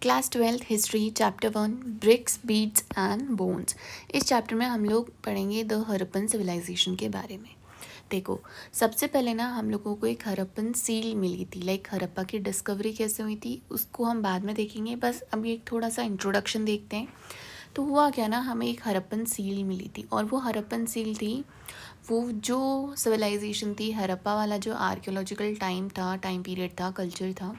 Class 12 history chapter 1 bricks beads and bones. इस chapter में हम लोग पढ़ेंगे द हरप्पन सिविलाइजेशन के बारे में। देखो, सबसे पहले ना हम लोगों को एक हरप्पन सील मिली थी। लाइक हरप्पा की डिस्कवरी कैसे हुई थी उसको हम बाद में देखेंगे, बस अभी एक थोड़ा सा इंट्रोडक्शन देखते हैं। तो हुआ क्या ना, हमें एक हरप्पन सील मिली थी और वो हरप्पन सील थी, वो जो सिविलाइजेशन थी हरप्पा वाला, जो आर्कियोलॉजिकल टाइम पीरियड था, कल्चर था,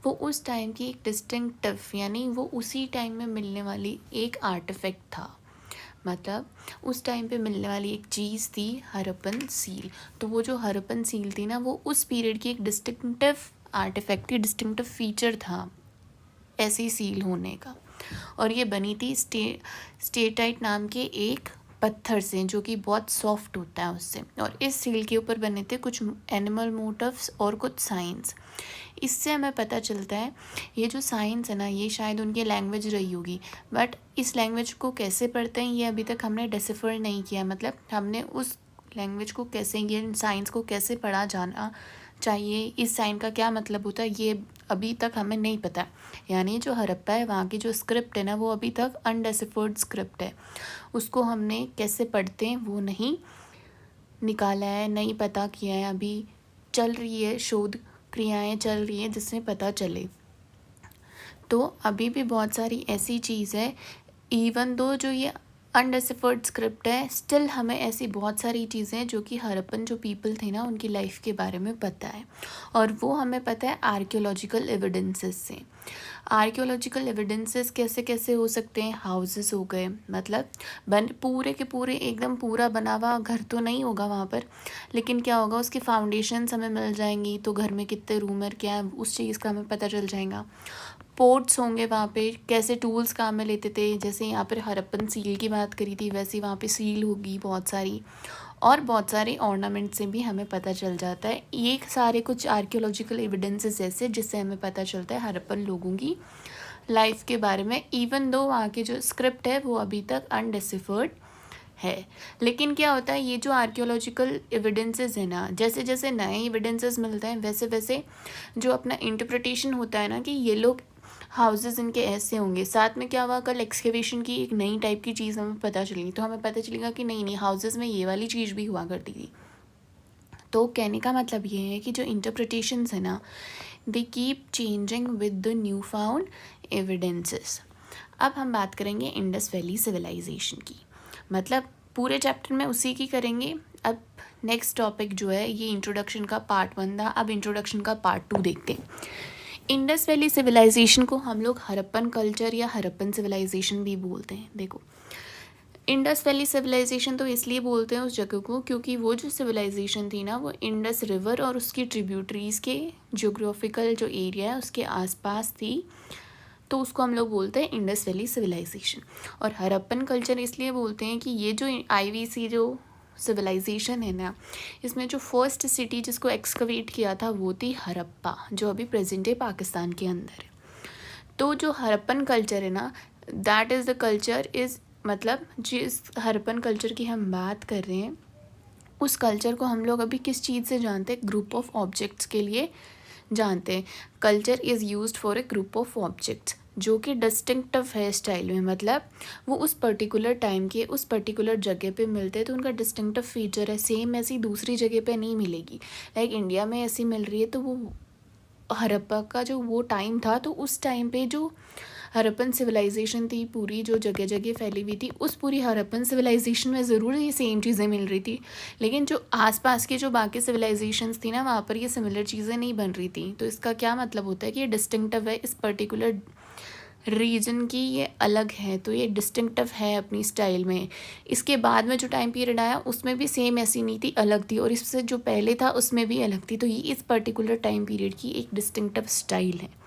वो उस टाइम की एक डिस्टिंक्टिव, यानी वो उसी टाइम में मिलने वाली एक आर्टिफैक्ट था। मतलब उस टाइम पे मिलने वाली एक चीज़ थी हरप्पन सील। तो वो जो हरप्पन सील थी ना, वो उस पीरियड की एक डिस्टिंक्टिव आर्टिफैक्ट थी, डिस्टिंक्टिव फीचर था ऐसी सील होने का। और ये बनी थी स्टेटाइट नाम के एक पत्थर से, जो कि बहुत सॉफ्ट होता है उससे। और इस सील के ऊपर बने थे कुछ एनिमल मोटिव्स और कुछ साइंस। इससे हमें पता चलता है, ये जो साइंस है ना, ये शायद उनकी लैंग्वेज रही होगी, बट इस लैंग्वेज को कैसे पढ़ते हैं ये अभी तक हमने डिसिफर नहीं किया। मतलब हमने उस लैंग्वेज को कैसे, ये साइंस को कैसे पढ़ा जाना चाहिए, इस साइन का क्या मतलब होता है, ये अभी तक हमें नहीं पता। यानी जो हरप्पा है, वहाँ की जो स्क्रिप्ट है ना, वो अभी तक अनडेसिफर्ड स्क्रिप्ट है। उसको हमने कैसे पढ़ते हैं वो नहीं निकाला है, नहीं पता किया है। अभी चल रही है, शोध क्रियाएं चल रही हैं जिससे पता चले। तो अभी भी बहुत सारी ऐसी चीज़ है, इवन दो जो ये अनडेसिफर्ड स्क्रिप्ट है, स्टिल हमें ऐसी बहुत सारी चीज़ें जो कि हरप्पन जो पीपल थे ना, उनकी लाइफ के बारे में पता है। और वो हमें पता है आर्कियोलॉजिकल एविडेंसेस से। आर्कियोलॉजिकल एविडेंसेस कैसे कैसे हो सकते हैं, हाउसेस हो गए, मतलब पूरे के पूरे एकदम पूरा बना हुआ घर तो नहीं होगा वहाँ पर, लेकिन क्या होगा, उसकी फाउंडेशंस हमें मिल जाएंगी। तो घर में कितने रूम है, क्या है, उस चीज़ का हमें पता चल जाएगा। पोर्ट्स होंगे वहाँ पे, कैसे टूल्स काम में लेते थे, जैसे यहाँ पर हरप्पन सील की बात करी थी, वैसे वहाँ पे सील होगी बहुत सारी, और बहुत सारे ऑर्नामेंट से भी हमें पता चल जाता है। ये सारे कुछ आर्कियोलॉजिकल एविडेंसेस ऐसे जिससे हमें पता चलता है हरप्पन लोगों की लाइफ के बारे में, इवन दो वहाँ की जो स्क्रिप्ट है वो अभी तक अनडेसिफर्ड है। लेकिन क्या होता है, ये जो आर्कियोलॉजिकल एविडेंसेस है ना, जैसे जैसे नए एविडेंसेस मिलते हैं वैसे वैसे जो अपना इंटरप्रिटेशन होता है ना, कि ये लोग हाउसेस इनके ऐसे होंगे। साथ में क्या हुआ, कल एक्सकेवेशन की एक नई टाइप की चीज़ हमें पता चली, तो हमें पता चलेगा कि नहीं नहीं, हाउसेस में ये वाली चीज़ भी हुआ करती थी। तो कहने का मतलब ये है कि जो इंटरप्रिटेशंस है ना, they keep changing with the new found evidences. अब हम बात करेंगे इंडस वैली सिविलाइजेशन की, मतलब पूरे चैप्टर में उसी की करेंगे। अब नेक्स्ट टॉपिक जो है, ये इंट्रोडक्शन का पार्ट 1 था, अब इंट्रोडक्शन का पार्ट 2 देखते हैं। इंडस वैली सिविलाइजेशन को हम लोग हरप्पन कल्चर या हरप्पन सिविलाइजेशन भी बोलते हैं। देखो, इंडस वैली सिविलाइजेशन तो इसलिए बोलते हैं उस जगह को, क्योंकि वो जो सिविलाइजेशन थी ना, वो इंडस रिवर और उसकी ट्रिब्यूटरीज़ के जोग्राफिकल जो एरिया है उसके आसपास थी। तो उसको हम लोग बोलते हैं इंडस वैली सिविलाइजेशन। और हरप्पन कल्चर इसलिए बोलते हैं कि ये जो आईवीसी जो सिविलाइजेशन है ना, इसमें जो फर्स्ट सिटी जिसको एक्सकवेट किया था वो थी हरप्पा, जो अभी प्रेजेंट डे पाकिस्तान के अंदर है। तो जो हरप्पन कल्चर है ना, that is the culture is, मतलब जिस हरप्पन कल्चर की हम बात कर रहे हैं, उस कल्चर को हम लोग अभी किस चीज़ से जानते हैं, ग्रुप ऑफ ऑब्जेक्ट्स के लिए जानते हैं। Culture is used for a group of objects जो कि डिस्टिंक्टिव है स्टाइल में, मतलब वो उस पर्टिकुलर टाइम के उस पर्टिकुलर जगह पे मिलते हैं, तो उनका डिस्टिंक्टिव फीचर है, सेम ऐसी दूसरी जगह पे नहीं मिलेगी। लाइक इंडिया में ऐसी मिल रही है, तो वो हरप्पा का जो वो टाइम था, तो उस टाइम पे जो हरप्पन सिविलाइजेशन थी पूरी, जो जगह जगह फैली हुई थी, उस पूरी हरप्पन सिविलाइजेशन में ज़रूर ये सेम चीज़ें मिल रही थी, लेकिन जो आसपास की जो बाकी सिविलाइजेशंस थी ना, वहाँ पर ये सिमिलर चीज़ें नहीं बन रही थी। तो इसका क्या मतलब होता है कि ये डिस्टिंक्टिव है, इस पर्टिकुलर रीजन की ये अलग है, तो ये डिस्टिंक्टिव है अपनी स्टाइल में। इसके बाद में जो टाइम पीरियड आया उसमें भी सेम ऐसी नीति अलग थी, और इससे जो पहले था उसमें भी अलग थी। तो ये इस पर्टिकुलर टाइम पीरियड की एक डिस्टिंक्टिव स्टाइल है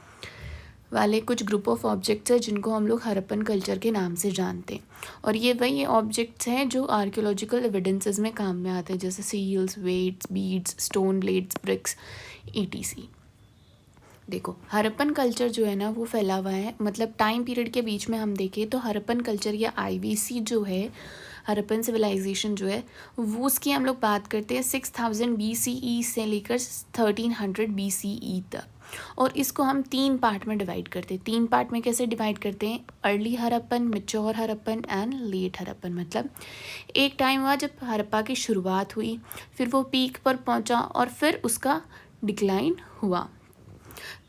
वाले कुछ ग्रुप ऑफ ऑब्जेक्ट्स हैं जिनको हम लोग हरप्पन कल्चर के नाम से जानते हैं। और ये वही ऑब्जेक्ट्स हैं जो आर्कियोलॉजिकल एविडेंसेस में काम में आते हैं, जैसे seals, weights, beads, stone blades, bricks, ETC. देखो, हरप्पन कल्चर जो है ना, वो फैला हुआ है, मतलब टाइम पीरियड के बीच में हम देखें तो हरप्पन कल्चर या आईवीसी जो है, हरप्पन सिविलाइजेशन जो है, वो उसकी हम लोग बात करते हैं 6000 BCE से लेकर 1300 BCE तक। और इसको हम 3 पार्ट में डिवाइड करते हैं। 3 पार्ट में कैसे डिवाइड करते हैं? Early Harappan, mature Harappan and let Harappan. मतलब एक टाइम हुआ जब हड़प्पा की शुरुआत हुई, फिर वो पीक पर पहुंचा और फिर उसका डिक्लाइन हुआ।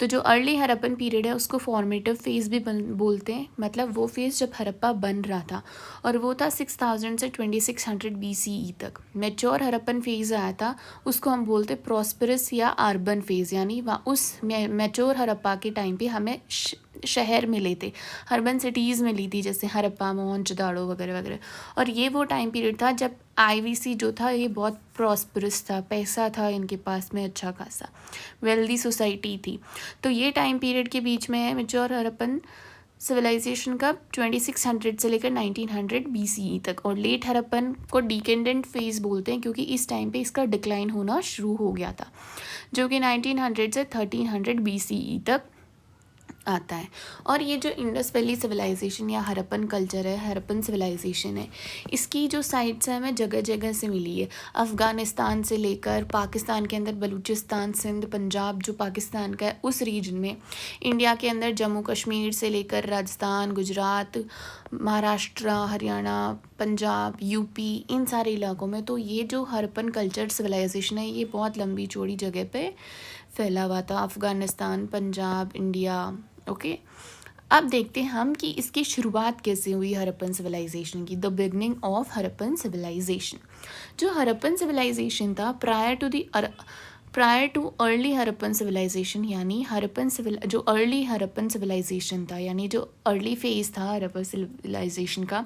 तो जो अर्ली हड़प्पन पीरियड है उसको फॉर्मेटिव फेज़ भी बोलते हैं। मतलब वो फेज़ जब हड़प्पा बन रहा था और वो था 6000 से 2600 BCE तक। मैच्योर हड़प्पन फेज़ आया था, उसको हम बोलते प्रॉस्परस या अर्बन फेज़। यानी वहाँ उस मैच्योर हड़प्पा के टाइम पे हमें शहर मिले थे, अर्बन सिटीज़ मिली थी, जैसे हड़प्पा, मोहनजोदाड़ो वगैरह वगैरह। और ये वो टाइम पीरियड था जब IVC जो था ये बहुत प्रॉस्परस था, पैसा था इनके पास में अच्छा खासा, वेल्दी सोसाइटी थी। तो ये टाइम पीरियड के बीच में है मैच्योर हड़प्पन सिविलाइजेशन का 2600 से लेकर 1900 BCE तक। और लेट हड़प्पन को डिकेंडेंट फेज़ बोलते हैं क्योंकि इस टाइम पे इसका डिक्लाइन होना शुरू हो गया था, जो कि 1900 से 1300 BCE तक आता है। और ये जो इंडस वैली सिविलाइजेशन या हड़प्पन कल्चर है, हड़प्पन सिविलाइजेशन है, इसकी जो साइट्स हैं हमें जगह जगह से मिली है। अफ़गानिस्तान से लेकर पाकिस्तान के अंदर बलूचिस्तान, सिंध, पंजाब जो पाकिस्तान का है उस रीजन में, इंडिया के अंदर जम्मू कश्मीर से लेकर राजस्थान, गुजरात, महाराष्ट्र, हरियाणा, पंजाब, यूपी, इन सारे इलाकों में। तो ये जो हड़प्पन कल्चर सिविलाइजेशन है ये बहुत लंबी चौड़ी जगह पे फैला हुआ था, अफ़गानिस्तान, पंजाब, इंडिया। ओके, अब देखते हैं हम कि इसकी शुरुआत कैसे हुई हड़प्पन सिविलाइजेशन की। The beginning of Harappan civilization. जो हड़प्पन सिविलाइजेशन था prior to early Harappan civilization, यानी जो अर्ली हड़प्पन सिविलाइजेशन था, यानी जो अर्ली फेज़ था हड़प्पन सिविलाइजेशन का,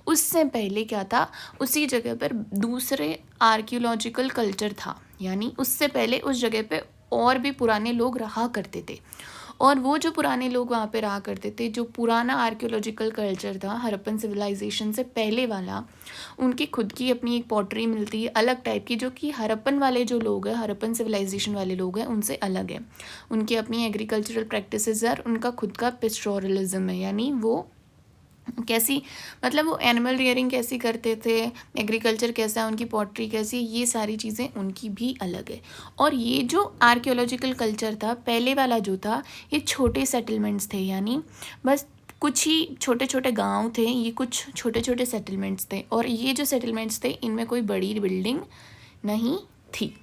उससे पहले क्या था, उसी जगह पर दूसरे आर्कियोलॉजिकल कल्चर था। यानी उससे पहले उस जगह पे और भी पुराने लोग रहा करते थे। और वो जो पुराने लोग वहाँ पे रहा करते थे, जो पुराना आर्कियोलॉजिकल कल्चर था हड़प्पन सिविलाइजेशन से पहले वाला, उनकी खुद की अपनी एक पॉटरी मिलती है अलग टाइप की, जो कि हड़प्पन वाले जो लोग हैं, हड़प्पन सिविलाइजेशन वाले लोग हैं, उनसे अलग है। उनकी अपनी एग्रीकल्चरल प्रैक्टिसेस है, उनका खुद का पेस्टोरलिज्म है। यानी वो कैसी, मतलब वो एनिमल रियरिंग कैसी करते थे, एग्रीकल्चर कैसा है, उनकी पॉटरी कैसी, ये सारी चीज़ें उनकी भी अलग है। और ये जो आर्कियोलॉजिकल कल्चर था पहले वाला जो था, ये छोटे सेटलमेंट्स थे। यानी बस कुछ ही छोटे छोटे गांव थे, ये कुछ छोटे छोटे सेटलमेंट्स थे। और ये जो सेटलमेंट्स थे इनमें कोई बड़ी बिल्डिंग नहीं थी।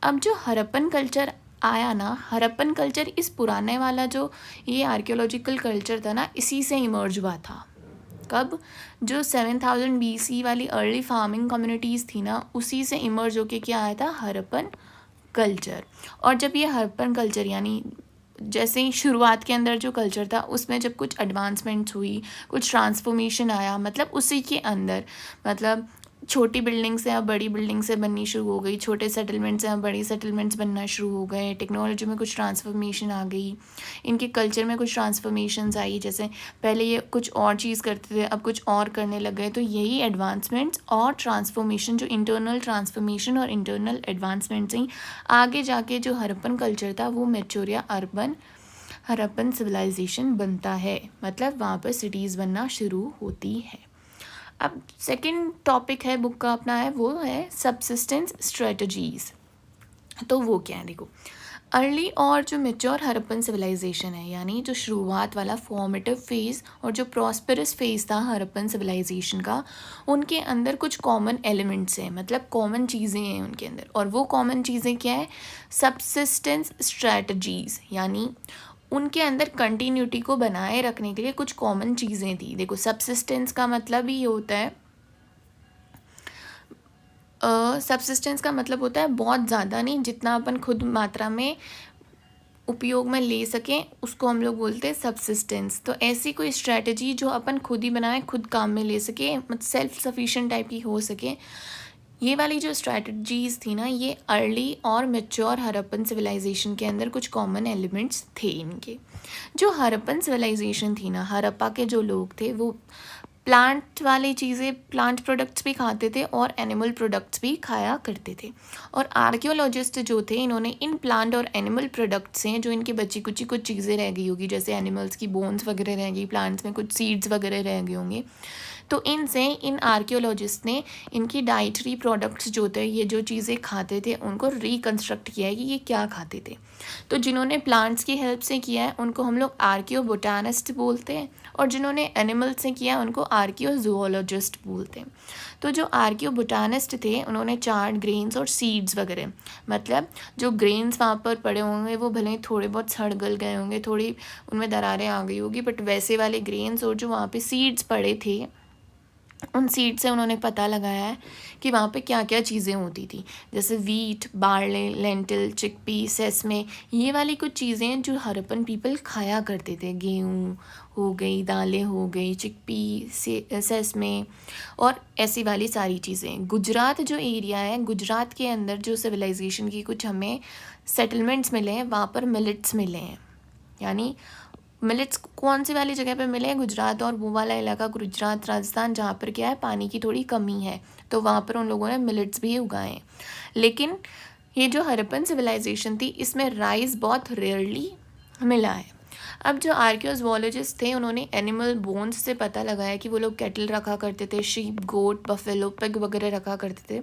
अब जो हड़प्पन कल्चर आया ना, हड़प्पन कल्चर इस पुराने वाला जो ये आर्कियोलॉजिकल कल्चर था ना, इसी से इमर्ज हुआ था। कब? जो 7000 BC वाली अर्ली फार्मिंग कम्युनिटीज़ थी ना, उसी से इमर्ज होके क्या आया था, हड़प्पन कल्चर। और जब ये हड़प्पन कल्चर, यानी जैसे ही शुरुआत के अंदर जो कल्चर था उसमें जब कुछ एडवांसमेंट्स हुई, कुछ ट्रांसफॉर्मेशन आया, मतलब उसी के अंदर, मतलब छोटी बिल्डिंग से अब बड़ी बिल्डिंग से बननी शुरू हो गई, छोटे सेटलमेंट से अब बड़ी सेटलमेंट्स बनना शुरू हो गए, टेक्नोलॉजी में कुछ ट्रांसफॉर्मेशन आ गई, इनके कल्चर में कुछ ट्रांसफॉर्मेशंस आई। जैसे पहले ये कुछ और चीज़ करते थे, अब कुछ और करने लग गए। तो यही एडवांसमेंट्स और ट्रांसफॉर्मेशन, जो इंटरनल ट्रांसफॉर्मेशन और इंटरनल एडवांसमेंट्स ही आगे जाके जो हड़प्पन कल्चर था वो मैच्योर या अर्बन हड़प्पन सिविलाइजेशन बनता है। मतलब वहाँ पर सिटीज़ बनना शुरू होती है। अब सेकंड टॉपिक है बुक का अपना है, वो है सबसिस्टेंस स्ट्रेटजीज। तो वो क्या है, देखो, अर्ली और जो मैच्योर हड़प्पन सिविलाइजेशन है, यानी जो शुरुआत वाला फॉर्मेटिव फेज़ और जो प्रॉस्पेरस फेज़ था हड़प्पन सिविलाइजेशन का, उनके अंदर कुछ कॉमन एलिमेंट्स हैं, मतलब कॉमन चीज़ें हैं उनके अंदर। और वो कॉमन चीज़ें क्या है, सबसिस्टेंस स्ट्रेटजीज, यानी उनके अंदर कंटिन्यूटी को बनाए रखने के लिए कुछ कॉमन चीज़ें थी। देखो, सबसिस्टेंस का मतलब ही होता है, सबसिस्टेंस का मतलब होता है बहुत ज़्यादा नहीं, जितना अपन खुद मात्रा में उपयोग में ले सकें उसको हम लोग बोलते हैं सबसिस्टेंस। तो ऐसी कोई स्ट्रैटेजी जो अपन खुद ही बनाए, खुद काम में ले सके, मतलब सेल्फ सफिशिएंट टाइप की हो सके, ये वाली जो स्ट्रैटेजीज़ थी ना, ये अर्ली और मैच्योर हड़प्पन सिविलाइजेशन के अंदर कुछ कॉमन एलिमेंट्स थे इनके। जो हड़प्पन सिविलाइजेशन थी ना, हड़प्पा के जो लोग थे वो प्लांट वाली चीज़ें, प्लांट प्रोडक्ट्स भी खाते थे और एनिमल प्रोडक्ट्स भी खाया करते थे। और आर्कियोलॉजिस्ट जो थे, इन्होंने इन प्लांट और एनिमल प्रोडक्ट्स से जो इनकी बची कुची कुछ चीज़ें रह गई होगी, जैसे एनिमल्स की बोन्स वगैरह रह गई, प्लांट्स में कुछ सीड्स वगैरह रह गए होंगे, तो इनसे इन आर्कियोलॉजिस्ट ने इनकी डाइटरी प्रोडक्ट्स जो थे, ये जो चीज़ें खाते थे, उनको रिकन्स्ट्रक्ट किया है कि ये क्या खाते थे। तो जिन्होंने प्लांट्स की हेल्प से किया है उनको हम लोग आर्कियोबोटानिस्ट बोलते हैं, और जिन्होंने एनिमल से किया है उनको आर्कियोजूओलॉजिस्ट बोलते हैं। तो जो आर्कियोबोटानिस्ट थे उन्होंने चार्ट ग्रेन्स और सीड्स वगैरह, मतलब जो ग्रेन्स वहाँ पर पड़े होंगे वो भले ही थोड़े बहुत सड़ गल गए होंगे, थोड़ी उनमें दरारें आ गई होगी, बट वैसे वाले ग्रेन्स और जो वहाँ पे सीड्स पड़े थे, उन सीड से उन्होंने पता लगाया है कि वहाँ पे क्या क्या चीज़ें होती थी, जैसे wheat, barley, lentil, chickpea, sesame, ये वाली कुछ चीज़ें जो हरप्पन पीपल खाया करते थे। गेहूँ हो गई, दालें हो गई, चिकपी, सेसमे और ऐसी वाली सारी चीज़ें। गुजरात जो एरिया है, गुजरात के अंदर जो सिविलाइजेशन की कुछ हमें सेटलमेंट्स मिले हैं, वहाँ पर मिलेट्स मिले हैं। यानी मिलेट्स कौन सी वाली जगह पे मिले हैं? गुजरात, और वो वाला इलाका गुजरात, राजस्थान, जहाँ पर क्या है, पानी की थोड़ी कमी है, तो वहाँ पर उन लोगों ने मिलेट्स भी उगाए हैं। लेकिन ये जो हरप्पन सिविलाइजेशन थी, इसमें राइस बहुत रेयरली मिला है। अब जो आर्कियोजूलॉजिस्ट थे उन्होंने एनिमल बोन्स से पता लगाया कि वो लोग कैटल रखा करते थे, शीप, गोट, बफेलो, पिग वगैरह रखा करते थे,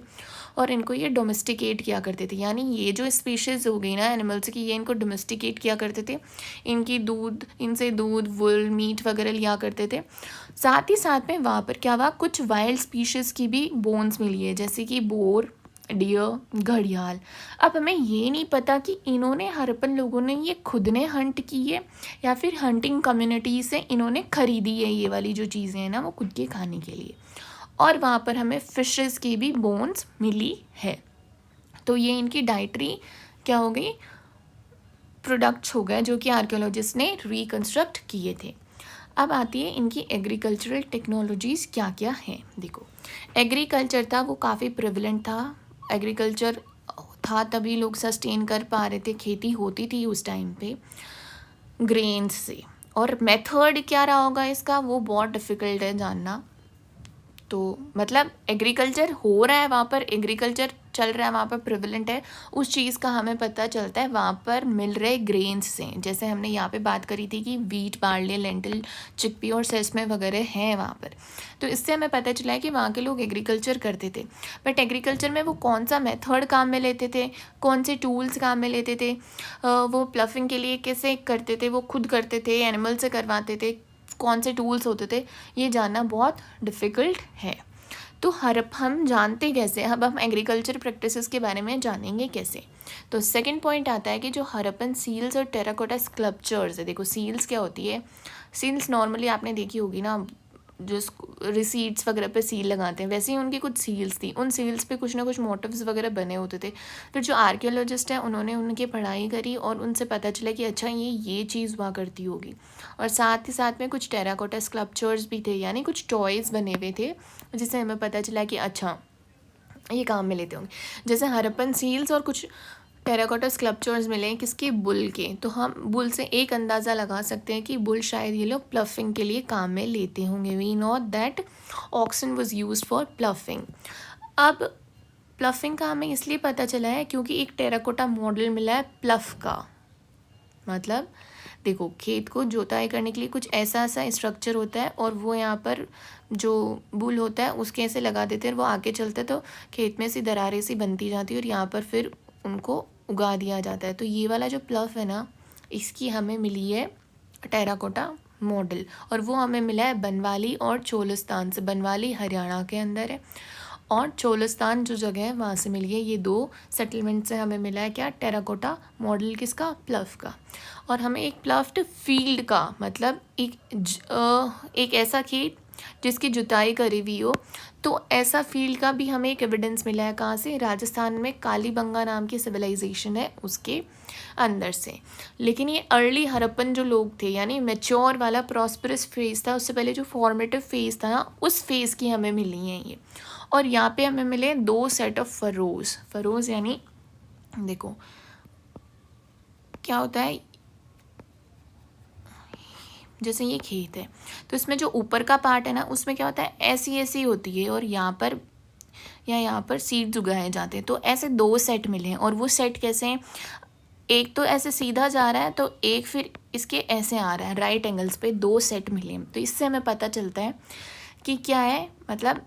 और इनको ये डोमेस्टिकेट किया करते थे। यानी ये जो स्पीशीज़ हो गई ना एनिमल्स की, ये इनको डोमेस्टिकेट किया करते थे, इनसे दूध, वुल, मीट वगैरह लिया करते थे। साथ ही साथ में वहाँ पर क्या हुआ, कुछ वाइल्ड स्पीशीज़ की भी बोन्स मिली है, जैसे कि बोर, डियर, घड़ियाल। अब हमें ये नहीं पता कि इन्होंने, हरप्पन लोगों ने ये खुद ने हंट की है या फिर हंटिंग कम्युनिटी से इन्होंने ख़रीदी है ये वाली जो चीज़ें हैं ना, वो खुद के खाने के लिए। और वहाँ पर हमें फिशेस की भी बोन्स मिली है। तो ये इनकी डाइटरी क्या हो गई, प्रोडक्ट्स हो गए जो कि आर्कियोलॉजिस्ट ने रिकन्स्ट्रक्ट किए थे। अब आती है इनकी एग्रीकल्चरल टेक्नोलॉजीज़ क्या क्या हैं। देखो, एग्रीकल्चर था वो काफ़ी प्रिवलेंट था, एग्रीकल्चर था तभी लोग सस्टेन कर पा रहे थे, खेती होती थी उस टाइम पे ग्रेन्स से। और मेथड क्या रहा होगा इसका, वो बहुत डिफ़िकल्ट है जानना। तो मतलब एग्रीकल्चर हो रहा है वहाँ पर, एग्रीकल्चर चल रहा है वहाँ पर, प्रिवलेंट है, उस चीज़ का हमें पता चलता है वहाँ पर मिल रहे ग्रेन्स से। जैसे हमने यहाँ पे बात करी थी कि वीट, बार्ले, लेंटिल, चिकपी और सेसमे वगैरह हैं वहाँ पर, तो इससे हमें पता चला है कि वहाँ के लोग एग्रीकल्चर करते थे। बट एग्रीकल्चर में वो कौन सा मेथड काम में लेते थे, कौन से टूल्स काम में लेते थे, वो प्लफिंग के लिए कैसे करते थे, वो खुद करते थे, एनिमल से करवाते थे, कौन से टूल्स होते थे, ये जानना बहुत डिफ़िकल्ट है। तो हम जानते कैसे, अब हम एग्रीकल्चर प्रैक्टिसेस के बारे में जानेंगे कैसे। तो सेकंड पॉइंट आता है कि जो हरप्पन सील्स और टेराकोटा स्कल्पचर्स है। देखो, सील्स क्या होती है, सील्स नॉर्मली आपने देखी होगी ना, जो रिसीट्स वगैरह पे सील लगाते हैं, वैसे ही उनकी कुछ सील्स थी, उन सील्स पे कुछ ना कुछ मोटिव्स वगैरह बने होते थे। फिर जो आर्कियोलॉजिस्ट हैं उन्होंने उनकी पढ़ाई करी और उनसे पता चला कि अच्छा ये चीज़ हुआ करती होगी। और साथ ही साथ में कुछ टेराकोटा स्कल्पचर्स भी थे, यानी कुछ टॉयज़ बने हुए थे, जिससे हमें पता चला कि अच्छा ये काम में लेते होंगे। जैसे हरप्पन सील्स और कुछ टेराकोटा स्कल्पचर्स मिले हैं किसके, बुल के, तो हम बुल से एक अंदाज़ा लगा सकते हैं कि बुल शायद ये लोग प्लफिंग के लिए काम में लेते होंगे। We know that oxen was used for ploughing. अब प्लफिंग का हमें इसलिए पता चला है क्योंकि एक टेराकोटा मॉडल मिला है प्लफ का। मतलब देखो, खेत को जोताई करने के लिए कुछ ऐसा स्ट्रक्चर होता है, और वो यहाँ पर जो बुल होता है उसके ऐसे लगा देते हैं, और वो आगे चलते तो खेत में सी दरारें सी बनती जाती है, और यहाँ पर फिर उनको उगा दिया जाता है। तो ये वाला जो प्लफ है ना, इसकी हमें मिली है टेराकोटा मॉडल, और वो हमें मिला है बनवाली और चोलिस्तान से। बनवाली हरियाणा के अंदर है, और चोलिस्तान जो जगह है वहाँ से मिली है। ये दो सेटलमेंट से हमें मिला है क्या, टेराकोटा मॉडल, किसका, प्लफ का। और हमें एक प्लफ्ड फील्ड का मतलब एक ऐसा खेत जिसकी जुताई करी हुई हो, तो ऐसा फील्ड का भी हमें एक एविडेंस मिला है। कहाँ से, राजस्थान में कालीबंगा नाम की सिविलाइजेशन है उसके अंदर से। लेकिन ये अर्ली हरप्पन जो लोग थे, यानी मैच्योर वाला प्रॉस्परस फेज़ था, उससे पहले जो फॉर्मेटिव फेज़ था ना, उस फेज़ की हमें मिली हैं ये। और यहाँ पे हमें मिले 2 सेट ऑफ फरोज़ यानी देखो क्या होता है, जैसे ये खेत है तो इसमें जो ऊपर का पार्ट है ना, उसमें क्या होता है, ऐसी होती है, और यहाँ पर सीड्स उगाए जाते हैं। तो ऐसे 2 सेट मिले हैं, और वो सेट कैसे हैं, एक तो ऐसे सीधा जा रहा है, तो एक फिर इसके ऐसे आ रहा है, राइट एंगल्स पे 2 सेट मिले हैं। तो इससे हमें पता चलता है कि क्या है, मतलब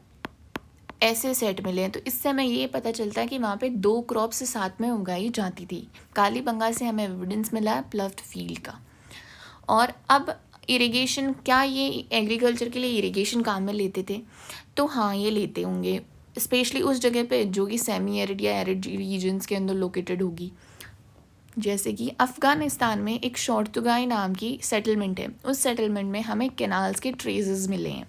ऐसे सेट मिले हैं। तो इससे हमें ये पता चलता है कि वहाँ पे 2 क्रॉप्स साथ में उगाई जाती थी। कालीबंगा से हमें एविडेंस मिला है प्लफ्ड फील्ड का। और अब इरिगेशन, क्या ये एग्रीकल्चर के लिए इरिगेशन काम में लेते थे? तो हाँ, ये लेते होंगे, स्पेशली उस जगह पे जो कि सेमी एरिड या एरिड रीजन्स के अंदर लोकेटेड होगी। जैसे कि अफ़गानिस्तान में एक शॉर्तुगाई नाम की सेटलमेंट है, उस सेटलमेंट में हमें कैनाल्स के ट्रेसेस मिले हैं।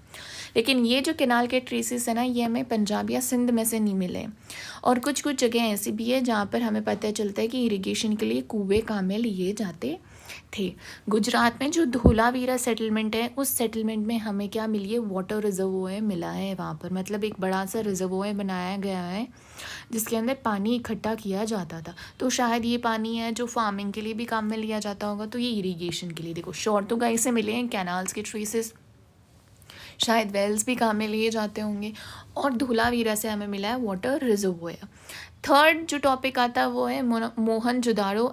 लेकिन ये जो कैनाल के ट्रेसेस है ना, ये हमें पंजाब या सिंध में से नहीं मिले। और कुछ कुछ जगह ऐसी भी है जहाँ पर हमें पता चलता है कि इरिगेशन के लिए कुएँ काम में लिए जाते थे। गुजरात में जो धोलावीरा सेटलमेंट है, उस सेटलमेंट में हमें क्या मिली है, वाटर रिजर्वोयर मिला है वहाँ पर। मतलब एक बड़ा सा रिजर्वोयर बनाया गया है जिसके अंदर पानी इकट्ठा किया जाता था। तो शायद ये पानी है जो फार्मिंग के लिए भी काम में लिया जाता होगा, तो ये इरिगेशन के लिए। देखो, शॉर्तुगाई से मिले हैं कैनाल्स के ट्रेसेस, शायद वेल्स भी काम में लिए जाते होंगे, और धोलावीरा से हमें मिला है वाटर रिजर्वोयर। थर्ड जो टॉपिक आता है वो है मोहनजोदाड़ो,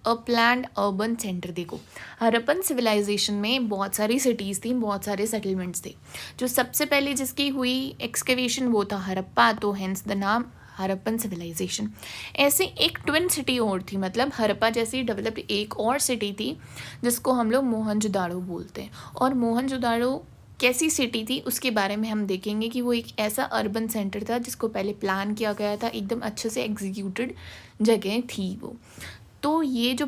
अ प्लान्ड अर्बन सेंटर। देखो, हरप्पन सिविलाइजेशन में बहुत सारी सिटीज़ थी, बहुत सारे सेटलमेंट्स थे। जो सबसे पहले जिसकी हुई एक्सकेवेशन वो था हरप्पा, तो हेंस द नाम हरप्पन सिविलाइजेशन। ऐसे एक ट्विन सिटी और थी, मतलब हरप्पा जैसी डेवलप्ड एक और सिटी थी जिसको हम लोग मोहनजोदाड़ो बोलते हैं। और मोहनजोदाड़ो कैसी सिटी थी उसके बारे में हम देखेंगे कि वो एक ऐसा अर्बन सेंटर था जिसको पहले प्लान किया गया था, एकदम अच्छे से एग्जीक्यूटेड जगह थी वो। तो ये जो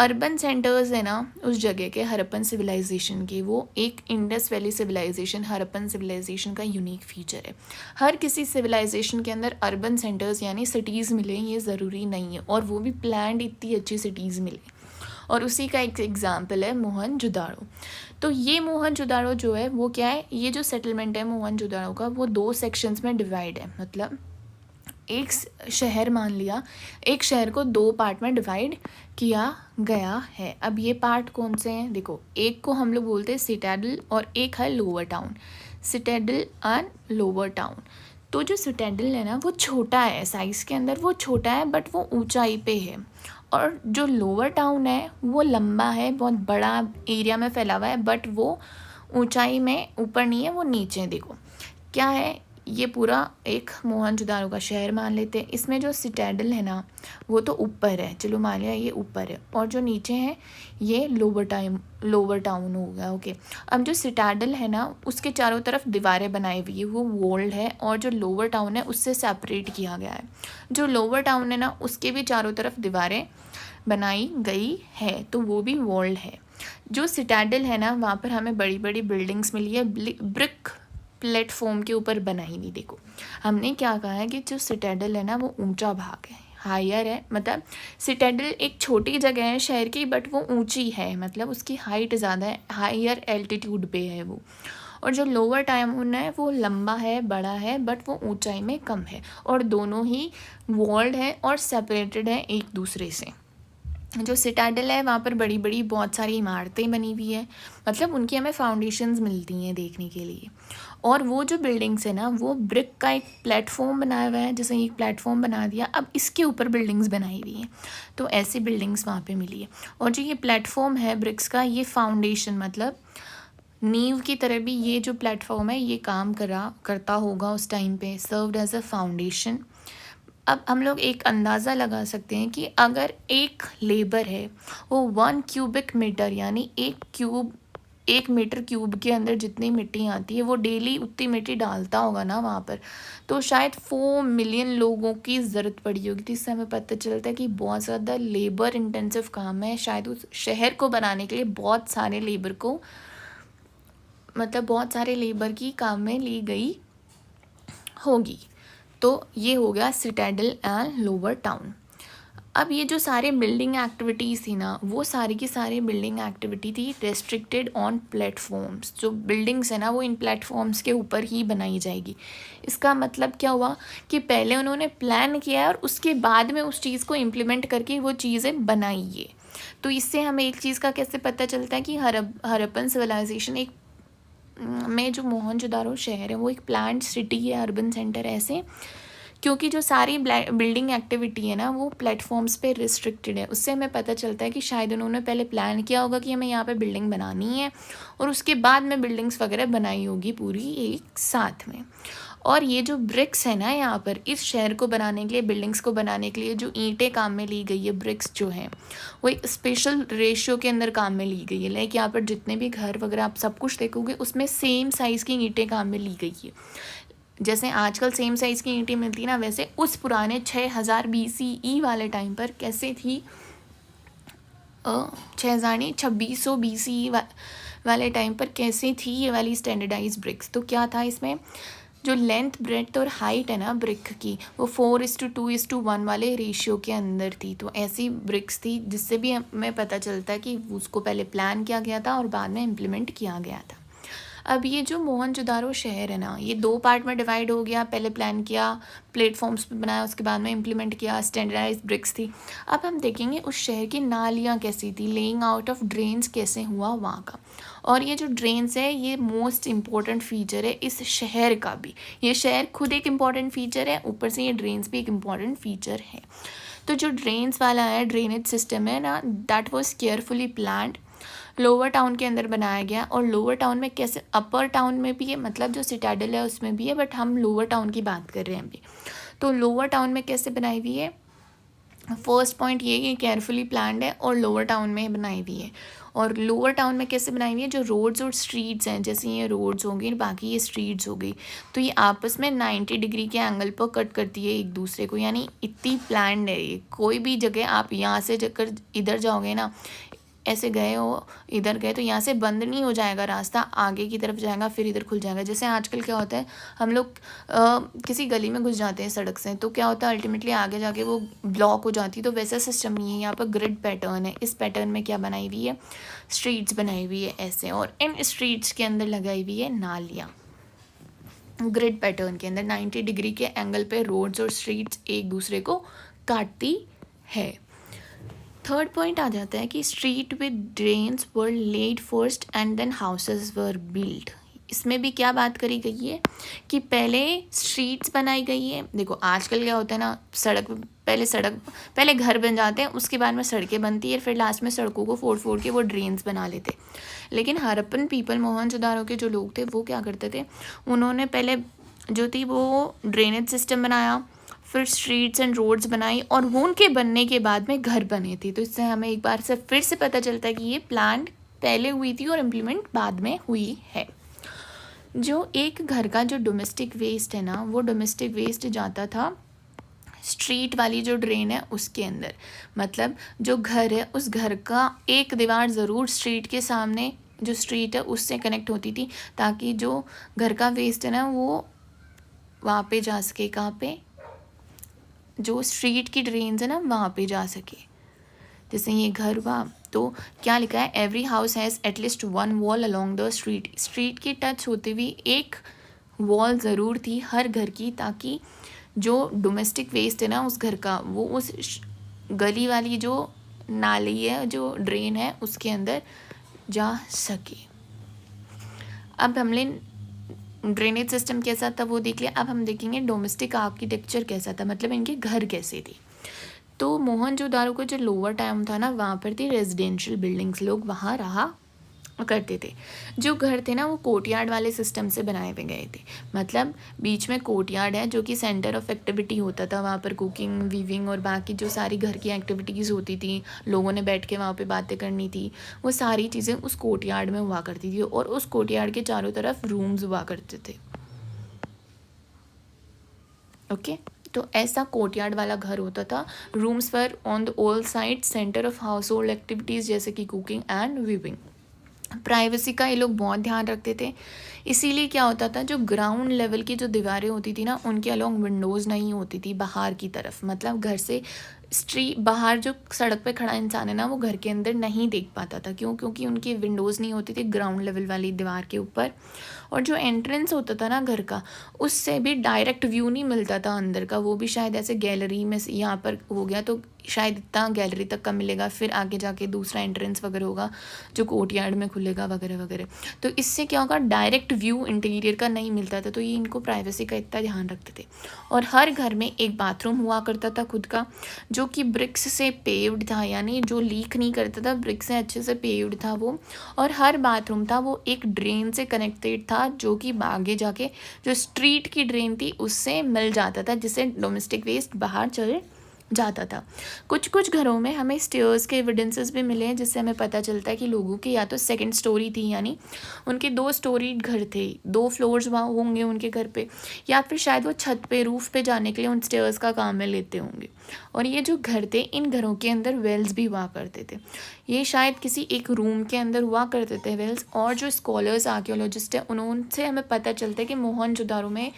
अर्बन सेंटर्स है ना उस जगह के हरप्पन सिविलाइजेशन के, वो एक Indus valley civilization Harappan civilization का यूनिक फीचर है। हर किसी सिविलाइजेशन के अंदर अर्बन सेंटर्स यानी सिटीज़ मिले ये ज़रूरी नहीं है, और वो भी प्लान्ड इतनी अच्छी सिटीज़ मिले। और उसी का एक एग्जाम्पल है मोहनजोदाड़ो। तो ये मोहनजोदाड़ो जो है वो क्या है, ये जो सेटलमेंट है मोहनजोदाड़ो का, वो 2 सेक्शंस में डिवाइड है। मतलब एक शहर मान लिया, एक शहर को 2 पार्ट में डिवाइड किया गया है। अब ये पार्ट कौन से हैं? देखो, एक को हम लोग बोलते हैं सिटाडल और एक है lower town. Citadel and lower town. तो जो सिटाडल है ना वो छोटा है, साइज़ के अंदर वो छोटा है, बट वो ऊंचाई पे है। और जो लोअर टाउन है वो लंबा है, बहुत बड़ा एरिया में फैला हुआ है, बट वो ऊंचाई में ऊपर नहीं है, वो नीचे। देखो क्या है, ये पूरा एक मोहनजोदाड़ो का शहर मान लेते हैं। इसमें जो सिटाडल है ना वो तो ऊपर है, चलो मान लिया ये ऊपर है, और जो नीचे है ये लोअर टाउन हो गया। ओके, अब जो सिटाडल है ना उसके चारों तरफ दीवारें बनाई हुई है, वो वॉल्ड है, और जो लोअर टाउन है उससे सेपरेट किया गया है। जो लोअर टाउन है ना उसके भी चारों तरफ दीवारें बनाई गई है, तो वो भी वॉल्ड है। जो सिटाडल है ना वहाँ पर हमें बड़ी बड़ी बिल्डिंग्स मिली है, ब्रिक प्लेटफॉर्म के ऊपर बनाई हुई। देखो, हमने क्या कहा है कि जो सिटाडल है ना वो ऊंचा भाग है, हायर है। मतलब सिटाडल एक छोटी जगह है शहर की, बट वो ऊंची है, मतलब उसकी हाइट ज़्यादा है, हायर एल्टीट्यूड पे है वो। और जो लोअर टाउन है वो लंबा है, बड़ा है, बट वो ऊंचाई में कम है, और दोनों ही वॉल्ड है और सेपरेटेड है एक दूसरे से। जो सिटाडल है वहाँ पर बड़ी बड़ी बहुत सारी इमारतें बनी हुई है, मतलब उनकी हमें फाउंडेशंस मिलती हैं देखने के लिए। और वो जो बिल्डिंग्स है ना वो ब्रिक का एक प्लेटफॉर्म बनाया हुआ है, जैसे एक प्लेटफॉर्म बना दिया, अब इसके ऊपर बिल्डिंग्स बनाई हुई हैं, तो ऐसी बिल्डिंग्स वहाँ पे मिली है। और जो ये प्लेटफॉर्म है ब्रिक्स का, ये फाउंडेशन मतलब नींव की तरह भी ये जो प्लेटफॉर्म है ये काम करता होगा उस टाइम पे, सर्व्ड एज अ फाउंडेशन। अब हम लोग एक अंदाज़ा लगा सकते हैं कि अगर एक लेबर है वो 1 क्यूबिक मीटर यानी 1 मीटर क्यूब के अंदर जितनी मिट्टी आती है वो डेली उतनी मिट्टी डालता होगा ना वहाँ पर, तो शायद 4 मिलियन लोगों की ज़रूरत पड़ी होगी। तो इससे हमें पता चलता है कि बहुत ज़्यादा लेबर इंटेंसिव काम है, शायद उस शहर को बनाने के लिए बहुत सारे लेबर की काम में ली गई होगी। तो ये हो गया सिटाडल एंड लोअर टाउन। अब ये जो सारे बिल्डिंग एक्टिविटीज़ थी ना वो सारी की सारी बिल्डिंग एक्टिविटी थी रेस्ट्रिक्टेड ऑन प्लेटफॉर्म्स। जो बिल्डिंग्स है ना वो इन प्लेटफॉर्म्स के ऊपर ही बनाई जाएगी। इसका मतलब क्या हुआ कि पहले उन्होंने प्लान किया और उसके बाद में उस चीज़ को इम्प्लीमेंट करके वो चीज़ें बनाई है। तो इससे हमें एक चीज़ का कैसे पता चलता है कि हरप्पन सिविलाइजेशन में जो मोहनजोदाड़ो शहर है वो एक प्लान्ड सिटी है, अर्बन सेंटर ऐसे, क्योंकि जो सारी बिल्डिंग एक्टिविटी है ना वो प्लेटफॉर्म्स पे रिस्ट्रिक्टेड है। उससे हमें पता चलता है कि शायद उन्होंने पहले प्लान किया होगा कि हमें यहाँ पे बिल्डिंग बनानी है और उसके बाद में बिल्डिंग्स वगैरह बनाई होगी पूरी एक साथ में। और ये जो ब्रिक्स है ना यहाँ पर इस शहर को बनाने के लिए, बिल्डिंग्स को बनाने के लिए जो ईंटें काम में ली गई है, ब्रिक्स जो हैं वो एक स्पेशल रेशियो के अंदर काम में ली गई है। लाइक यहाँ पर जितने भी घर वगैरह आप सब कुछ देखोगे उसमें सेम साइज़ की ईंटें काम में ली गई है। जैसे आजकल सेम साइज़ की ईंटें मिलती ना, वैसे उस पुराने 6000 BCE वाले टाइम पर कैसे थी, 6000 नहीं 2600 BCE वाले टाइम पर कैसे थी ये वाली स्टैंडर्डाइज ब्रिक्स। तो क्या था इसमें, जो लेंथ ब्रेड्थ और हाइट है ना ब्रिक की वो 4:2:1 वाले रेशियो के अंदर थी। तो ऐसी ब्रिक्स थी जिससे भी हमें पता चलता है कि उसको पहले प्लान किया गया था और बाद में इम्प्लीमेंट किया गया था। अब ये जो मोहनजोदारो शहर है ना ये 2 पार्ट में डिवाइड हो गया। पहले प्लान किया, प्लेटफॉर्म्स पे बनाया, उसके बाद में इम्प्लीमेंट किया, स्टैंडर्डाइज ब्रिक्स थी। अब हम देखेंगे उस शहर की नालियाँ कैसी थी, लेइंग आउट ऑफ ड्रेन्स कैसे हुआ वहाँ का। और ये जो ड्रेन्स है ये मोस्ट इम्पॉर्टेंट फीचर है इस शहर का भी। ये शहर खुद एक इम्पॉर्टेंट फीचर है, ऊपर से ये ड्रेन्स भी एक इम्पॉर्टेंट फीचर है। तो जो ड्रेन्स वाला है ड्रेनेज सिस्टम है ना, that was carefully planned, lower town के अंदर बनाया गया। और लोअर टाउन में कैसे, अपर टाउन में भी है, मतलब जो सिटाडेल है उसमें भी है, बट हम लोअर टाउन की बात कर रहे हैं अभी। तो लोअर टाउन में कैसे बनाई हुई है, फर्स्ट पॉइंट ये केयरफुली प्लान्ड है और लोअर टाउन में बनाई हुई है। और लोअर टाउन में कैसे बनाई हुई है, जो रोड्स और स्ट्रीट्स हैं, जैसे ये रोड्स होंगी बाकी ये स्ट्रीट्स हो गई, तो ये आपस में 90 डिग्री के एंगल पर कट करती है एक दूसरे को। यानी इतनी प्लान्ड है ये। कोई भी जगह आप यहाँ से जाकर इधर जाओगे ना, ऐसे गए हो इधर गए तो यहाँ से बंद नहीं हो जाएगा रास्ता, आगे की तरफ जाएगा फिर इधर खुल जाएगा। जैसे आजकल क्या होता है, हम लोग किसी गली में घुस जाते हैं सड़क से, तो क्या होता है अल्टीमेटली आगे जाके वो ब्लॉक हो जाती है। तो वैसा सिस्टम नहीं है, यहाँ पर ग्रिड पैटर्न है। इस पैटर्न में क्या बनाई हुई है, स्ट्रीट्स बनाई हुई है ऐसे, और इन स्ट्रीट्स के अंदर लगाई हुई है नालियाँ। ग्रिड पैटर्न के अंदर 90 डिग्री के एंगल पे रोड्स और स्ट्रीट्स एक दूसरे को काटती है। थर्ड पॉइंट आ जाता है कि street with drains were laid first and then houses were build. इसमें भी क्या बात करी गई है कि पहले स्ट्रीट्स बनाई गई है। देखो आजकल क्या होता है ना, पहले घर बन जाते हैं, उसके बाद में सड़कें बनती है, फिर लास्ट में सड़कों को फोड़ फोड़ के वो ड्रेन्स बना लेते। लेकिन हड़प्पन पीपल, मोहनजोदारो के जो लोग थे वो क्या करते थे, उन्होंने पहले जो थी वो ड्रेनेज सिस्टम बनाया, फिर स्ट्रीट्स एंड रोड्स बनाई, और वो उनके बनने के बाद में घर बने थे। तो इससे हमें एक बार से फिर से पता चलता है कि ये प्लान पहले हुई थी और इम्प्लीमेंट बाद में हुई है। जो एक घर का जो डोमेस्टिक वेस्ट है ना, वो डोमेस्टिक वेस्ट जाता था स्ट्रीट वाली जो ड्रेन है उसके अंदर। मतलब जो घर है उस घर का एक दीवार ज़रूर स्ट्रीट के सामने, जो स्ट्रीट है उससे कनेक्ट होती थी, ताकि जो घर का वेस्ट है ना वो वहाँ पे जा सके। कहाँ पे, जो स्ट्रीट की ड्रेन्स है ना वहाँ पे जा सके। जैसे ये घर हुआ तो क्या लिखा है, every house has at least one wall along the street. Street की टच होती हुई एक वॉल ज़रूर थी हर घर की, ताकि जो डोमेस्टिक वेस्ट है ना उस घर का वो उस गली वाली जो नाली है, जो ड्रेन है, उसके अंदर जा सके। अब हमने ड्रेनेज सिस्टम कैसा था वो देख लिया। अब हम देखेंगे डोमेस्टिक आर्किटेक्चर कैसा था, मतलब इनके घर कैसे थे। तो मोहनजोदारो का जो लोअर टाउन था ना वहाँ पर थी रेजिडेंशियल बिल्डिंग्स, लोग वहाँ रहा करते थे। जो घर थे ना वो कोर्टयार्ड वाले सिस्टम से बनाए हुए गए थे। मतलब बीच में कोर्टयार्ड है जो कि सेंटर ऑफ एक्टिविटी होता था, वहाँ पर कुकिंग, वीविंग और बाकी जो सारी घर की एक्टिविटीज़ होती थी, लोगों ने बैठ के वहाँ पे बातें करनी थी, वो सारी चीज़ें उस कोर्टयार्ड में हुआ करती थी। और उस कोर्टयार्ड के चारों तरफ रूम्स हुआ करते थे। ओके तो ऐसा कोर्टयार्ड वाला घर होता था। Rooms were on the all side centre of house hold activities जैसे कि कुकिंग एंड वीविंग। प्राइवेसी का ये लोग बहुत ध्यान रखते थे, इसीलिए क्या होता था, जो ग्राउंड लेवल की जो दीवारें होती थी ना उनके अलोंग विंडोज़ नहीं होती थी बाहर की तरफ। मतलब घर से बाहर जो सड़क पे खड़ा इंसान है ना, वो घर के अंदर नहीं देख पाता था। क्यों? क्योंकि उनकी विंडोज़ नहीं होती थी ग्राउंड लेवल वाली दीवार के ऊपर, और जो एंट्रेंस होता था ना घर का, उससे भी डायरेक्ट व्यू नहीं मिलता था अंदर का। वो भी शायद ऐसे गैलरी में यहाँ पर हो गया तो शायद इतना गैलरी तक का मिलेगा, फिर आगे जाके दूसरा एंट्रेंस वगैरह होगा जो कोर्टयार्ड में खुलेगा वगैरह वगैरह। तो इससे क्या होगा, डायरेक्ट व्यू इंटीरियर का नहीं मिलता था, तो ये इनको प्राइवेसी का इतना ध्यान रखते थे। और हर घर में एक बाथरूम हुआ करता था खुद का, जो कि ब्रिक्स से पेव्ड था, यानी जो लीक नहीं करता था, ब्रिक्स से अच्छे से पेव्ड था वो। और हर बाथरूम था वो एक ड्रेन से कनेक्टेड था, जो कि आगे जाके जो स्ट्रीट की ड्रेन थी उससे मिल जाता था, जिससे डोमेस्टिक वेस्ट बाहर चल जाता था। कुछ कुछ घरों में हमें स्टेयर्स के एविडेंसेस भी मिले हैं, जिससे हमें पता चलता है कि लोगों की या तो सेकंड स्टोरी थी, यानी उनके 2 स्टोरी घर थे, 2 फ्लोर्स वहाँ होंगे उनके घर पे, या फिर शायद वो छत पे रूफ़ पे जाने के लिए उन स्टेयर्स का काम में लेते होंगे। और ये जो घर थे, इन घरों के अंदर वेल्स भी हुआ करते थे। ये शायद किसी एक रूम के अंदर हुआ करते थे वेल्स। और जो स्कॉलर्स आर्कियोलॉजिस्ट हैं, उनसे हमें पता चलता है कि मोहनजोदारो में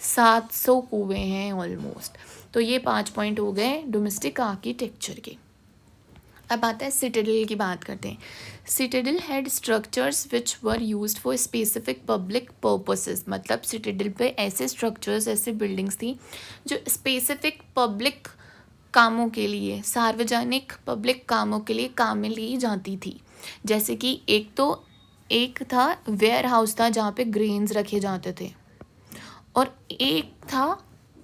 700 कुएँ हैं ऑलमोस्ट। तो ये 5 पॉइंट हो गए डोमेस्टिक आर्किटेक्चर के। अब आता है सिटाडेल की बात करते हैं। Citadel had structures which were used for specific public purposes. मतलब सिटाडेल पे ऐसे स्ट्रक्चर्स, ऐसे बिल्डिंग्स थी जो स्पेसिफिक पब्लिक कामों के लिए, सार्वजनिक पब्लिक कामों के लिए काम में ली जाती थी। जैसे कि एक था वेयर हाउस था जहाँ पे ग्रेन्स रखे जाते थे, और एक था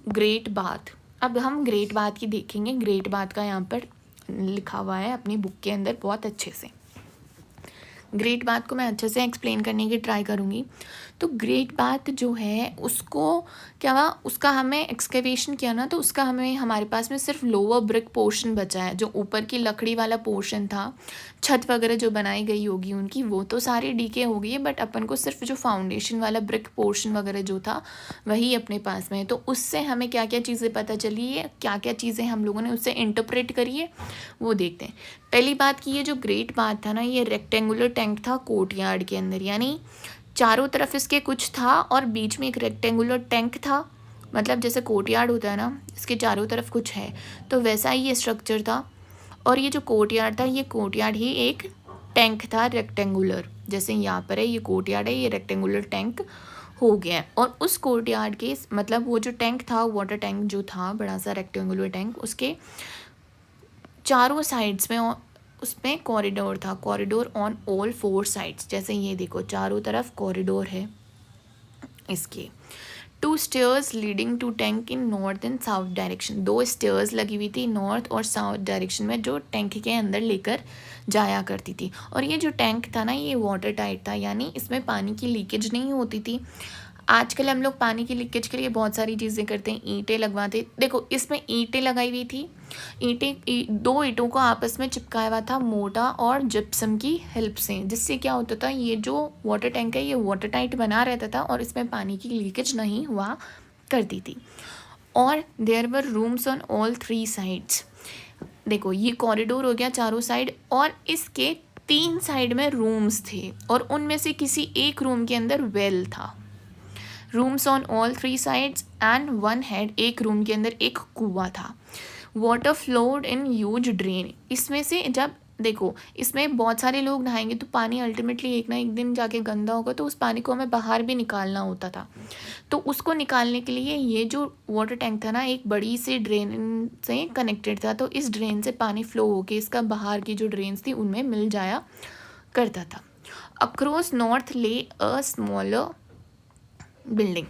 ग्रेट बाथ। अब हम ग्रेट बाथ की देखेंगे। ग्रेट बाथ का यहाँ पर लिखा हुआ है अपनी बुक के अंदर बहुत अच्छे से। ग्रेट बाथ को मैं अच्छे से एक्सप्लेन करने की ट्राई करूँगी। तो ग्रेट बाथ जो है उसको क्या हुआ, उसका हमें एक्सकेवेशन किया ना, तो उसका हमारे पास में सिर्फ लोअर ब्रिक पोर्शन बचा है। जो ऊपर की लकड़ी वाला पोर्शन था, छत वगैरह जो बनाई गई होगी उनकी, वो तो सारी डीके हो गई है, बट अपन को सिर्फ जो फाउंडेशन वाला ब्रिक पोर्शन वगैरह जो था वही अपने पास में है। तो उससे हमें क्या क्या चीज़ें पता चली है, क्या क्या चीज़ें हम लोगों ने उससे इंटरप्रेट करी है, वो देखते हैं। पहली बात की, ये जो ग्रेट बाथ था ना, ये रेक्टेंगुलर टैंक था कोर्टयार्ड के अंदर, यानी चारों तरफ इसके कुछ था और बीच में एक रेक्टेंगुलर टैंक था। मतलब जैसे कोर्टयार्ड होता है ना, इसके चारों तरफ कुछ है, तो वैसा ही ये स्ट्रक्चर था। और ये जो कोर्टयार्ड था, ये कोर्टयार्ड ही एक टैंक था रेक्टेंगुलर। जैसे यहाँ पर है, ये कोर्टयार्ड है, ये रेक्टेंगुलर टैंक हो गया है। और उस कोर्टयार्ड के मतलब वो जो टैंक था, वाटर टैंक जो था, बड़ा सा रेक्टेंगुलर टैंक, उसके चारों साइड्स में उसमें कॉरिडोर था। Corridor on all 4 sides. जैसे ये देखो, चारों तरफ कॉरिडोर है इसके। 2 stairs leading to tank in north and south direction. 2 stairs लगी हुई थी नॉर्थ और साउथ डायरेक्शन में, जो टैंक के अंदर लेकर जाया करती थी। और ये जो टैंक था ना, ये वाटर टाइट था, यानी इसमें पानी की लीकेज नहीं होती थी। आजकल हम लोग पानी की लीकेज के लिए बहुत सारी चीज़ें करते हैं, ईंटें लगवाते। देखो, इसमें ईंटें लगाई हुई थी। 2 ईंटों को आपस में चिपकाया हुआ था मोटा और जिप्सम की हेल्प से, जिससे क्या होता था, ये जो वाटर टैंक है ये वाटर टाइट बना रहता था और इसमें पानी की लीकेज नहीं हुआ करती थी। और there were rooms on all 3 sides. देखो, ये कॉरिडोर हो गया चारों साइड, और इसके 3 साइड में रूम्स थे, और उनमें से किसी एक रूम के अंदर वेल था। Rooms on all 3 sides and 1 head. एक रूम के अंदर एक कुआं था। Water flowed in huge drain. इसमें से जब देखो, इसमें बहुत सारे लोग नहाएंगे तो पानी अल्टीमेटली एक ना एक दिन जाके गंदा होगा, तो उस पानी को हमें बाहर भी निकालना होता था। तो उसको निकालने के लिए ये जो वाटर टैंक था ना, एक बड़ी सी ड्रेन से कनेक्टेड था। तो इस ड्रेन से पानी फ्लो होके इसका बाहर की जो ड्रेन्स थी उनमें मिल जाया करता था। अक्रॉस नॉर्थ ले अ स्मॉलर बिल्डिंग।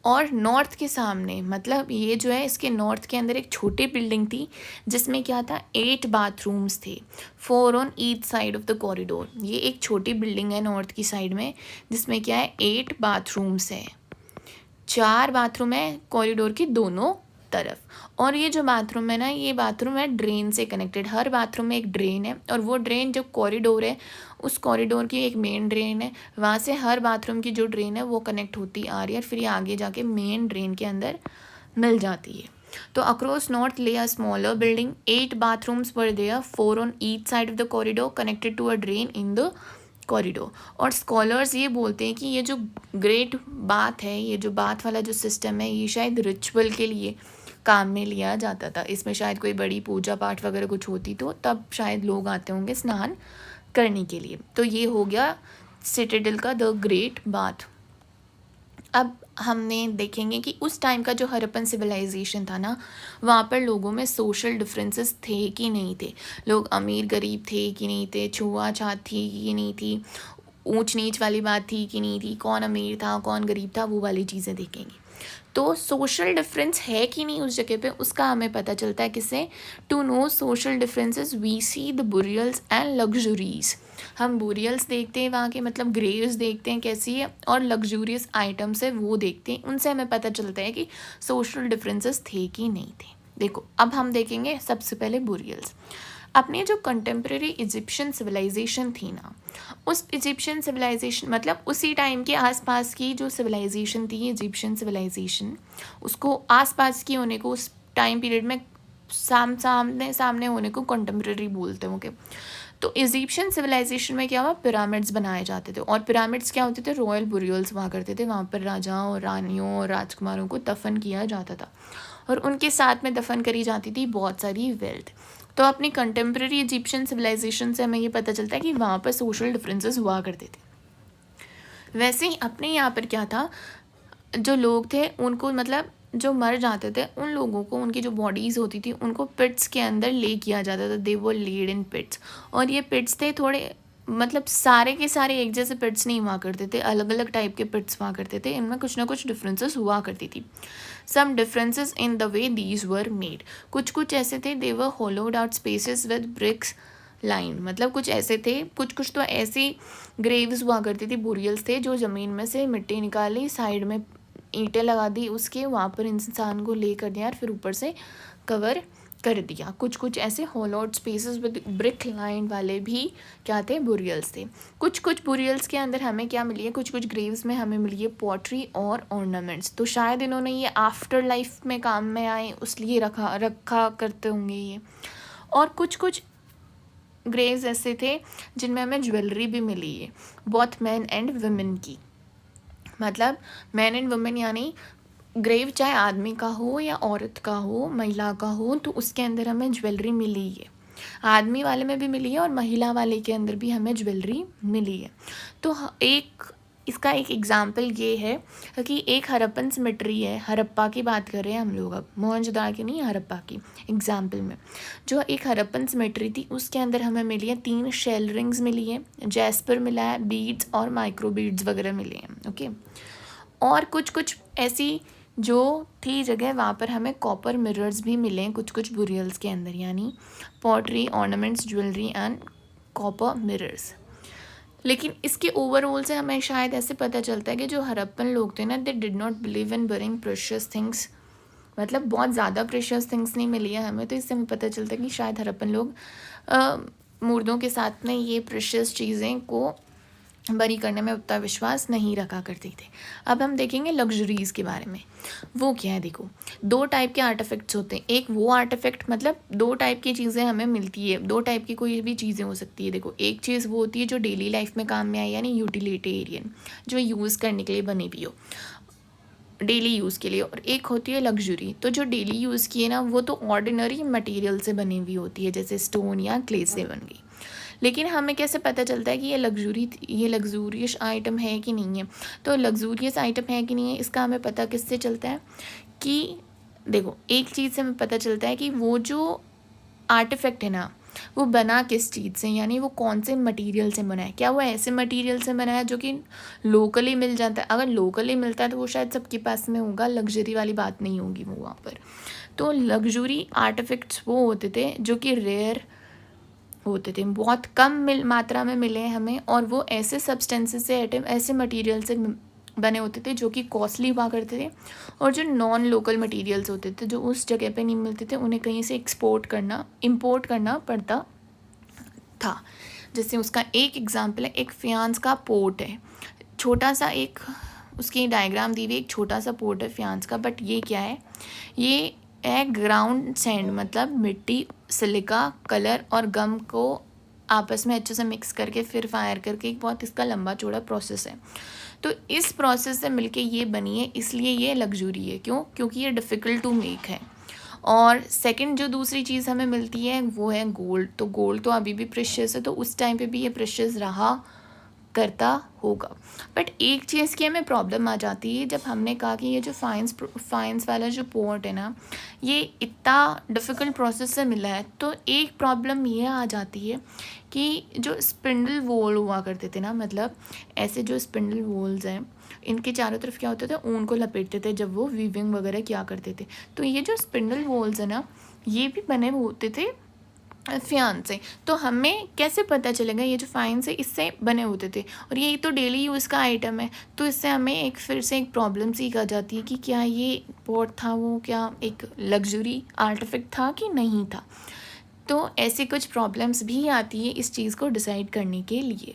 और नॉर्थ के सामने, मतलब ये जो है, इसके नॉर्थ के अंदर एक छोटी बिल्डिंग थी जिसमें क्या था, 8 बाथरूम्स थे, 4 on each side of the corridor. ये एक छोटी बिल्डिंग है नॉर्थ की साइड में, जिसमें क्या है, 8 बाथरूम्स है। 4 बाथरूम है कॉरिडोर के दोनों तरफ। और ये जो बाथरूम है ना, ये बाथरूम है ड्रेन से कनेक्टेड। हर बाथरूम में एक ड्रेन है, और वो ड्रेन जो कॉरिडोर है, उस कॉरिडोर की एक मेन ड्रेन है, वहाँ से हर बाथरूम की जो ड्रेन है वो कनेक्ट होती आ रही है, फिर ये आगे जाके मेन ड्रेन के अंदर मिल जाती है। तो अक्रॉस नॉर्थ ले a smaller building, 8 bathrooms were there, 4 on each side of the corridor connected to a drain in the corridor. और स्कॉलर्स ये बोलते हैं कि ये जो ग्रेट बाथ है, ये जो बाथ वाला जो सिस्टम है, ये शायद रिचुअल के लिए काम में लिया जाता था। इसमें शायद कोई बड़ी पूजा पाठ वगैरह कुछ होती तो तब शायद लोग आते होंगे स्नान करने के लिए। तो ये हो गया सिटाडेल का द ग्रेट बाथ। अब हमने देखेंगे कि उस टाइम का जो हरप्पन सिविलाइजेशन था ना, वहाँ पर लोगों में सोशल डिफरेंसेस थे कि नहीं थे, लोग अमीर गरीब थे कि नहीं थे, छुआछूत थी कि नहीं थी, ऊंच नीच वाली बात थी कि नहीं थी, कौन अमीर था कौन गरीब था, वो वाली चीज़ें देखेंगे। तो सोशल डिफरेंस है कि नहीं उस जगह पे, उसका हमें पता चलता है किससे, to know social differences we see the burials and luxuries. हम बुरियल्स देखते हैं वहाँ के, मतलब ग्रेव्स देखते हैं कैसी है, और लग्जूरियस आइटम्स है वो देखते हैं, उनसे हमें पता चलता है कि सोशल डिफरेंसेस थे कि नहीं थे। देखो अब हम देखेंगे सबसे पहले बुरियल्स। अपने जो कंटेम्प्रेरी इजिप्शियन सिविलाइजेशन थी ना, उस इजिप्शियन सिविलाइजेशन मतलब उसी टाइम के आसपास की जो सिविलाइजेशन थी इजिप्शियन सिविलाइजेशन, उसको आसपास की होने को उस टाइम पीरियड में सामने सामने होने को कंटेम्प्रेरी बोलते हैं। ओके, तो इजिप्शियन सिविलाइजेशन में क्या हुआ, पिरामिड्स बनाए जाते थे, और पिरामिड्स क्या होते थे, रॉयल बुरियल्स हुआ करते थे। वहाँ पर राजाओं और रानियों और राजकुमारों को दफन किया जाता था, और उनके साथ में दफन करी जाती थी बहुत सारी वेल्थ। तो अपनी कंटेम्प्रेरी इजिप्शियन सिविलाइजेशन से हमें ये पता चलता है कि वहाँ पर सोशल डिफरेंसेस हुआ करते थे। वैसे ही अपने यहाँ पर क्या था, जो लोग थे उनको मतलब जो मर जाते थे उन लोगों को, उनकी जो बॉडीज़ होती थी उनको पिट्स के अंदर ले किया जाता था, दे वर लेड इन पिट्स। और ये पिट्स थे थोड़े, मतलब सारे के सारे एक जैसे पिट्स नहीं हुआ करते थे, अलग अलग टाइप के पिट्स हुआ करते थे, इनमें कुछ ना कुछ डिफरेंसेस हुआ करती थी। Some differences in the way these were made, कुछ कुछ ऐसे थे, they were hollowed out spaces with bricks lined, मतलब कुछ ऐसे थे, कुछ कुछ तो ऐसी ग्रेव्स हुआ करती थी, बुरियल्स थे, जो ज़मीन में से मिट्टी निकाली, साइड में ईंटें लगा दी उसके, वहाँ पर इंसान को ले कर दिया और फिर ऊपर से कवर कर दिया। कुछ कुछ ऐसे होलोड स्पेसेस विद ब्रिक लाइन वाले भी क्या थे, बुरियल्स थे। कुछ कुछ बुरियल्स के अंदर हमें क्या मिली है, कुछ कुछ ग्रेव्स में हमें मिली है पॉटरी और ऑर्नामेंट्स। तो शायद इन्होंने ये आफ्टर लाइफ में काम में आए उसलिए रखा करते होंगे ये। और कुछ कुछ ग्रेव्स ऐसे थे जिनमें हमें ज्वेलरी भी मिली है, बोथ मैन एंड वुमेन की, मतलब मैन एंड वुमेन, यानी ग्रेव चाहे आदमी का हो या औरत का हो, महिला का हो, तो उसके अंदर हमें ज्वेलरी मिली है। आदमी वाले में भी मिली है और महिला वाले के अंदर भी हमें ज्वेलरी मिली है। तो इसका एक एग्जाम्पल ये है कि एक हरप्पन सिमेट्री है, हरप्पा की बात कर रहे हैं हम लोग, अब मोहनजोदड़ो की नहीं, हरप्पा की एग्जाम्पल में जो एक हरप्पन सिमेट्री थी उसके अंदर हमें मिली है 3 शेल रिंग्स मिली है, जैस्पर मिला है, बीड्स और माइक्रो बीड्स वगैरह मिले हैं। ओके, और कुछ कुछ ऐसी जो थी जगह वहाँ पर हमें कॉपर मिरर्स भी मिले हैं कुछ कुछ बुरियल्स के अंदर, यानी pottery, ornaments, jewellery and copper mirrors. लेकिन इसके ओवरऑल से हमें शायद ऐसे पता चलता है कि जो हरप्पन लोग थे ना, they did not believe in burying precious things, मतलब बहुत ज़्यादा प्रेशियस थिंग्स नहीं मिली है हमें। तो इससे हमें पता चलता है कि शायद हरप्पन लोग मुर्दों के साथ में ये प्रेशियस चीज़ें को बरी करने में उतना विश्वास नहीं रखा करते थे। अब हम देखेंगे लग्जरीज़ के बारे में। वो क्या है, देखो 2 टाइप के आर्टिफैक्ट्स होते हैं। एक वो आर्टिफैक्ट, मतलब 2 टाइप की चीज़ें हमें मिलती है, 2 टाइप की कोई भी चीज़ें हो सकती है। देखो एक चीज़ वो होती है जो डेली लाइफ में काम में आए, यानी यूटिलिटेरियन, जो यूज़ करने के लिए बनी हुई हो डेली यूज़ के लिए, और एक होती है लग्जरी। तो जो डेली यूज़ की है ना, वो तो ऑर्डिनरी मटेरियल से बनी हुई होती है, जैसे स्टोन या क्ले से बन गई। लेकिन हमें कैसे पता चलता है कि ये लग्जूरियस आइटम है कि नहीं है। तो लग्जूरियस आइटम है कि नहीं है इसका हमें पता किससे चलता है कि देखो एक चीज़ से हमें पता चलता है कि वो जो आर्टिफैक्ट है ना, वो बना किस चीज़ से, यानी वो कौन से मटेरियल से बना है। क्या वो ऐसे मटेरियल से बना है जो कि लोकली मिल जाता है? अगर लोकली मिलता है तो वो शायद सबके पास में होगा, लग्जरी वाली बात नहीं होगी वो वहाँ पर। तो लग्जरी आर्टिफैक्ट्स वो होते थे जो कि रेयर होते थे, बहुत कम मात्रा में मिले हमें, और वो ऐसे सब्सटेंसेस से, ऐसे मटेरियल से बने होते थे जो कि कॉस्टली हुआ करते थे, और जो नॉन लोकल मटेरियल्स होते थे जो उस जगह पे नहीं मिलते थे, उन्हें कहीं से इंपोर्ट करना पड़ता था। जैसे उसका एक एग्जांपल है, एक फियांस का पोर्ट है, छोटा सा, एक उसकी डायग्राम दी हुई, एक छोटा सा पोर्ट है फियांस का, बट ये क्या है, ये है ग्राउंड सैंड, मतलब मिट्टी, सिलिका, कलर और गम को आपस में अच्छे से मिक्स करके फिर फायर करके, एक बहुत इसका लंबा चौड़ा प्रोसेस है। तो इस प्रोसेस से मिलके ये बनी है, इसलिए ये लग्जरी है। क्यों? क्योंकि ये डिफ़िकल्ट टू मेक है। और सेकंड जो दूसरी चीज़ हमें मिलती है वो है गोल्ड। तो गोल्ड तो अभी भी प्रेशियस है, तो उस टाइम पे भी ये प्रेशियस रहा करता होगा। बट एक चीज़ की हमें प्रॉब्लम आ जाती है, जब हमने कहा कि ये जो फाइंस वाला जो पोर्ट है ना, ये इतना डिफ़िकल्ट प्रोसेस से मिला है, तो एक प्रॉब्लम ये आ जाती है कि जो स्पिंडल वोल हुआ करते थे ना, मतलब ऐसे जो स्पिंडल वोल्स हैं, इनके चारों तरफ क्या होता था, ऊन को लपेटते थे जब वो वीविंग वगैरह क्या करते थे। तो ये जो स्पिंडल वोल्स है ना, ये भी बने हुए होते थे फ्यान से। तो हमें कैसे पता चलेगा ये जो फाइन से इससे बने होते थे, और ये तो डेली यूज़ का आइटम है, तो इससे हमें एक फिर से एक प्रॉब्लम सी आ जाती है कि क्या ये पॉट था वो क्या एक लग्जरी आर्टिफैक्ट था कि नहीं था। तो ऐसी कुछ प्रॉब्लम्स भी आती है इस चीज़ को डिसाइड करने के लिए।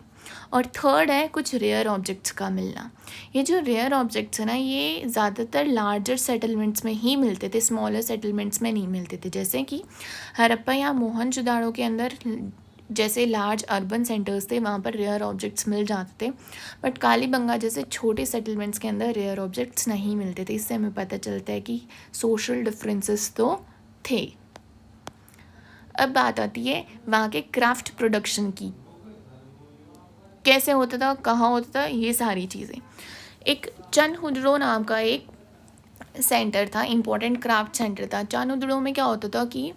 और थर्ड है कुछ रेयर ऑब्जेक्ट्स का मिलना। ये जो रेयर ऑब्जेक्ट्स है ना, ये ज़्यादातर लार्जर सेटलमेंट्स में ही मिलते थे, स्मॉलर सेटलमेंट्स में नहीं मिलते थे। जैसे कि हड़प्पा या मोहनजोदाड़ो के अंदर जैसे लार्ज अर्बन सेंटर्स थे, वहाँ पर रेयर ऑब्जेक्ट्स मिल जाते थे, बट कालीबंगा जैसे छोटे सेटलमेंट्स के अंदर रेयर ऑब्जेक्ट्स नहीं मिलते थे। इससे हमें पता चलता है कि सोशल डिफरेंसेस तो थे। अब बात आती है वहाँ के क्राफ्ट प्रोडक्शन की, कैसे होता था, कहाँ होता था, ये सारी चीज़ें। एक चनहुद्रो नाम का एक सेंटर था, इम्पोर्टेंट क्राफ्ट सेंटर था। चनहुद्रो में क्या होता था कि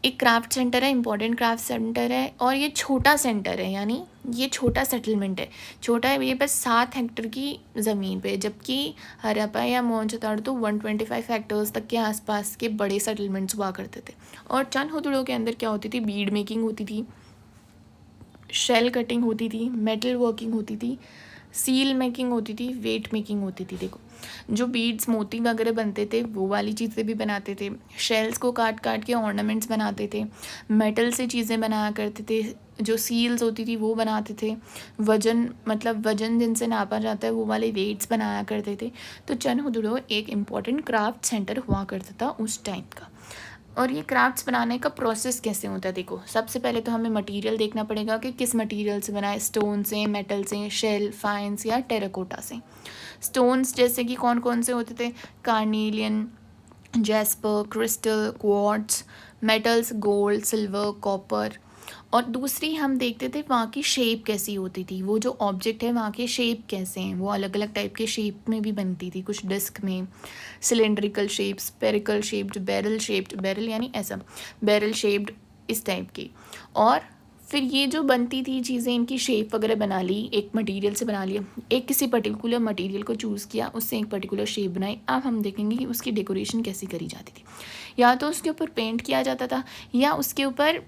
एक क्राफ्ट सेंटर है, इम्पोर्टेंट क्राफ्ट सेंटर है, और ये छोटा सेंटर है, यानी ये छोटा सेटलमेंट है। छोटा है ये, बस 7 हेक्टर की ज़मीन पे, जबकि हड़प्पा या मोहनजोदड़ो तो 125 हेक्टर्स तक के आसपास के बड़े सेटलमेंट्स हुआ करते थे। और चनहुद्रो के अंदर क्या होती थी, बीड मेकिंग होती थी, शेल कटिंग होती थी, मेटल वर्किंग होती थी, सील मेकिंग होती थी, वेट मेकिंग होती थी। देखो जो बीड्स मोती वगैरह बनते थे वो वाली चीज़ें भी बनाते थे, शेल्स को काट काट के ऑर्नामेंट्स बनाते थे, मेटल से चीज़ें बनाया करते थे, जो सील्स होती थी वो बनाते थे, वजन मतलब वजन जिनसे नापा जाता है वो वाले वेट्स बनाया करते थे। तो चनहुद्रो एक इम्पॉर्टेंट क्राफ्ट सेंटर हुआ करता था उस टाइम का। और ये क्राफ्ट्स बनाने का प्रोसेस कैसे होता है, देखो सबसे पहले तो हमें मटेरियल देखना पड़ेगा कि किस मटेरियल से बना है, स्टोन से, मेटल से, शेल, फाइन्स या टेराकोटा से। स्टोन्स जैसे कि कौन कौन से होते थे, carnelian, jasper, crystal, quartz. Metals gold, silver, copper. और दूसरी हम देखते थे वहाँ की शेप कैसी होती थी, वो जो ऑब्जेक्ट है वहाँ के शेप कैसे हैं, वो अलग अलग टाइप के शेप में भी बनती थी, कुछ डिस्क में, cylindrical shape, spherical shaped, barrel यानी ऐसा बैरल शेप्ड, इस टाइप की। और फिर ये जो बनती थी चीज़ें, इनकी शेप वगैरह बना ली, एक मटेरियल से बना लिया, एक किसी पर्टिकुलर मटेरियल को चूज़ किया, उससे एक पर्टिकुलर शेप बनाई। अब हम देखेंगे कि उसकी डेकोरेशन कैसी करी जाती थी। या तो उसके ऊपर पेंट किया जाता था, या उसके ऊपर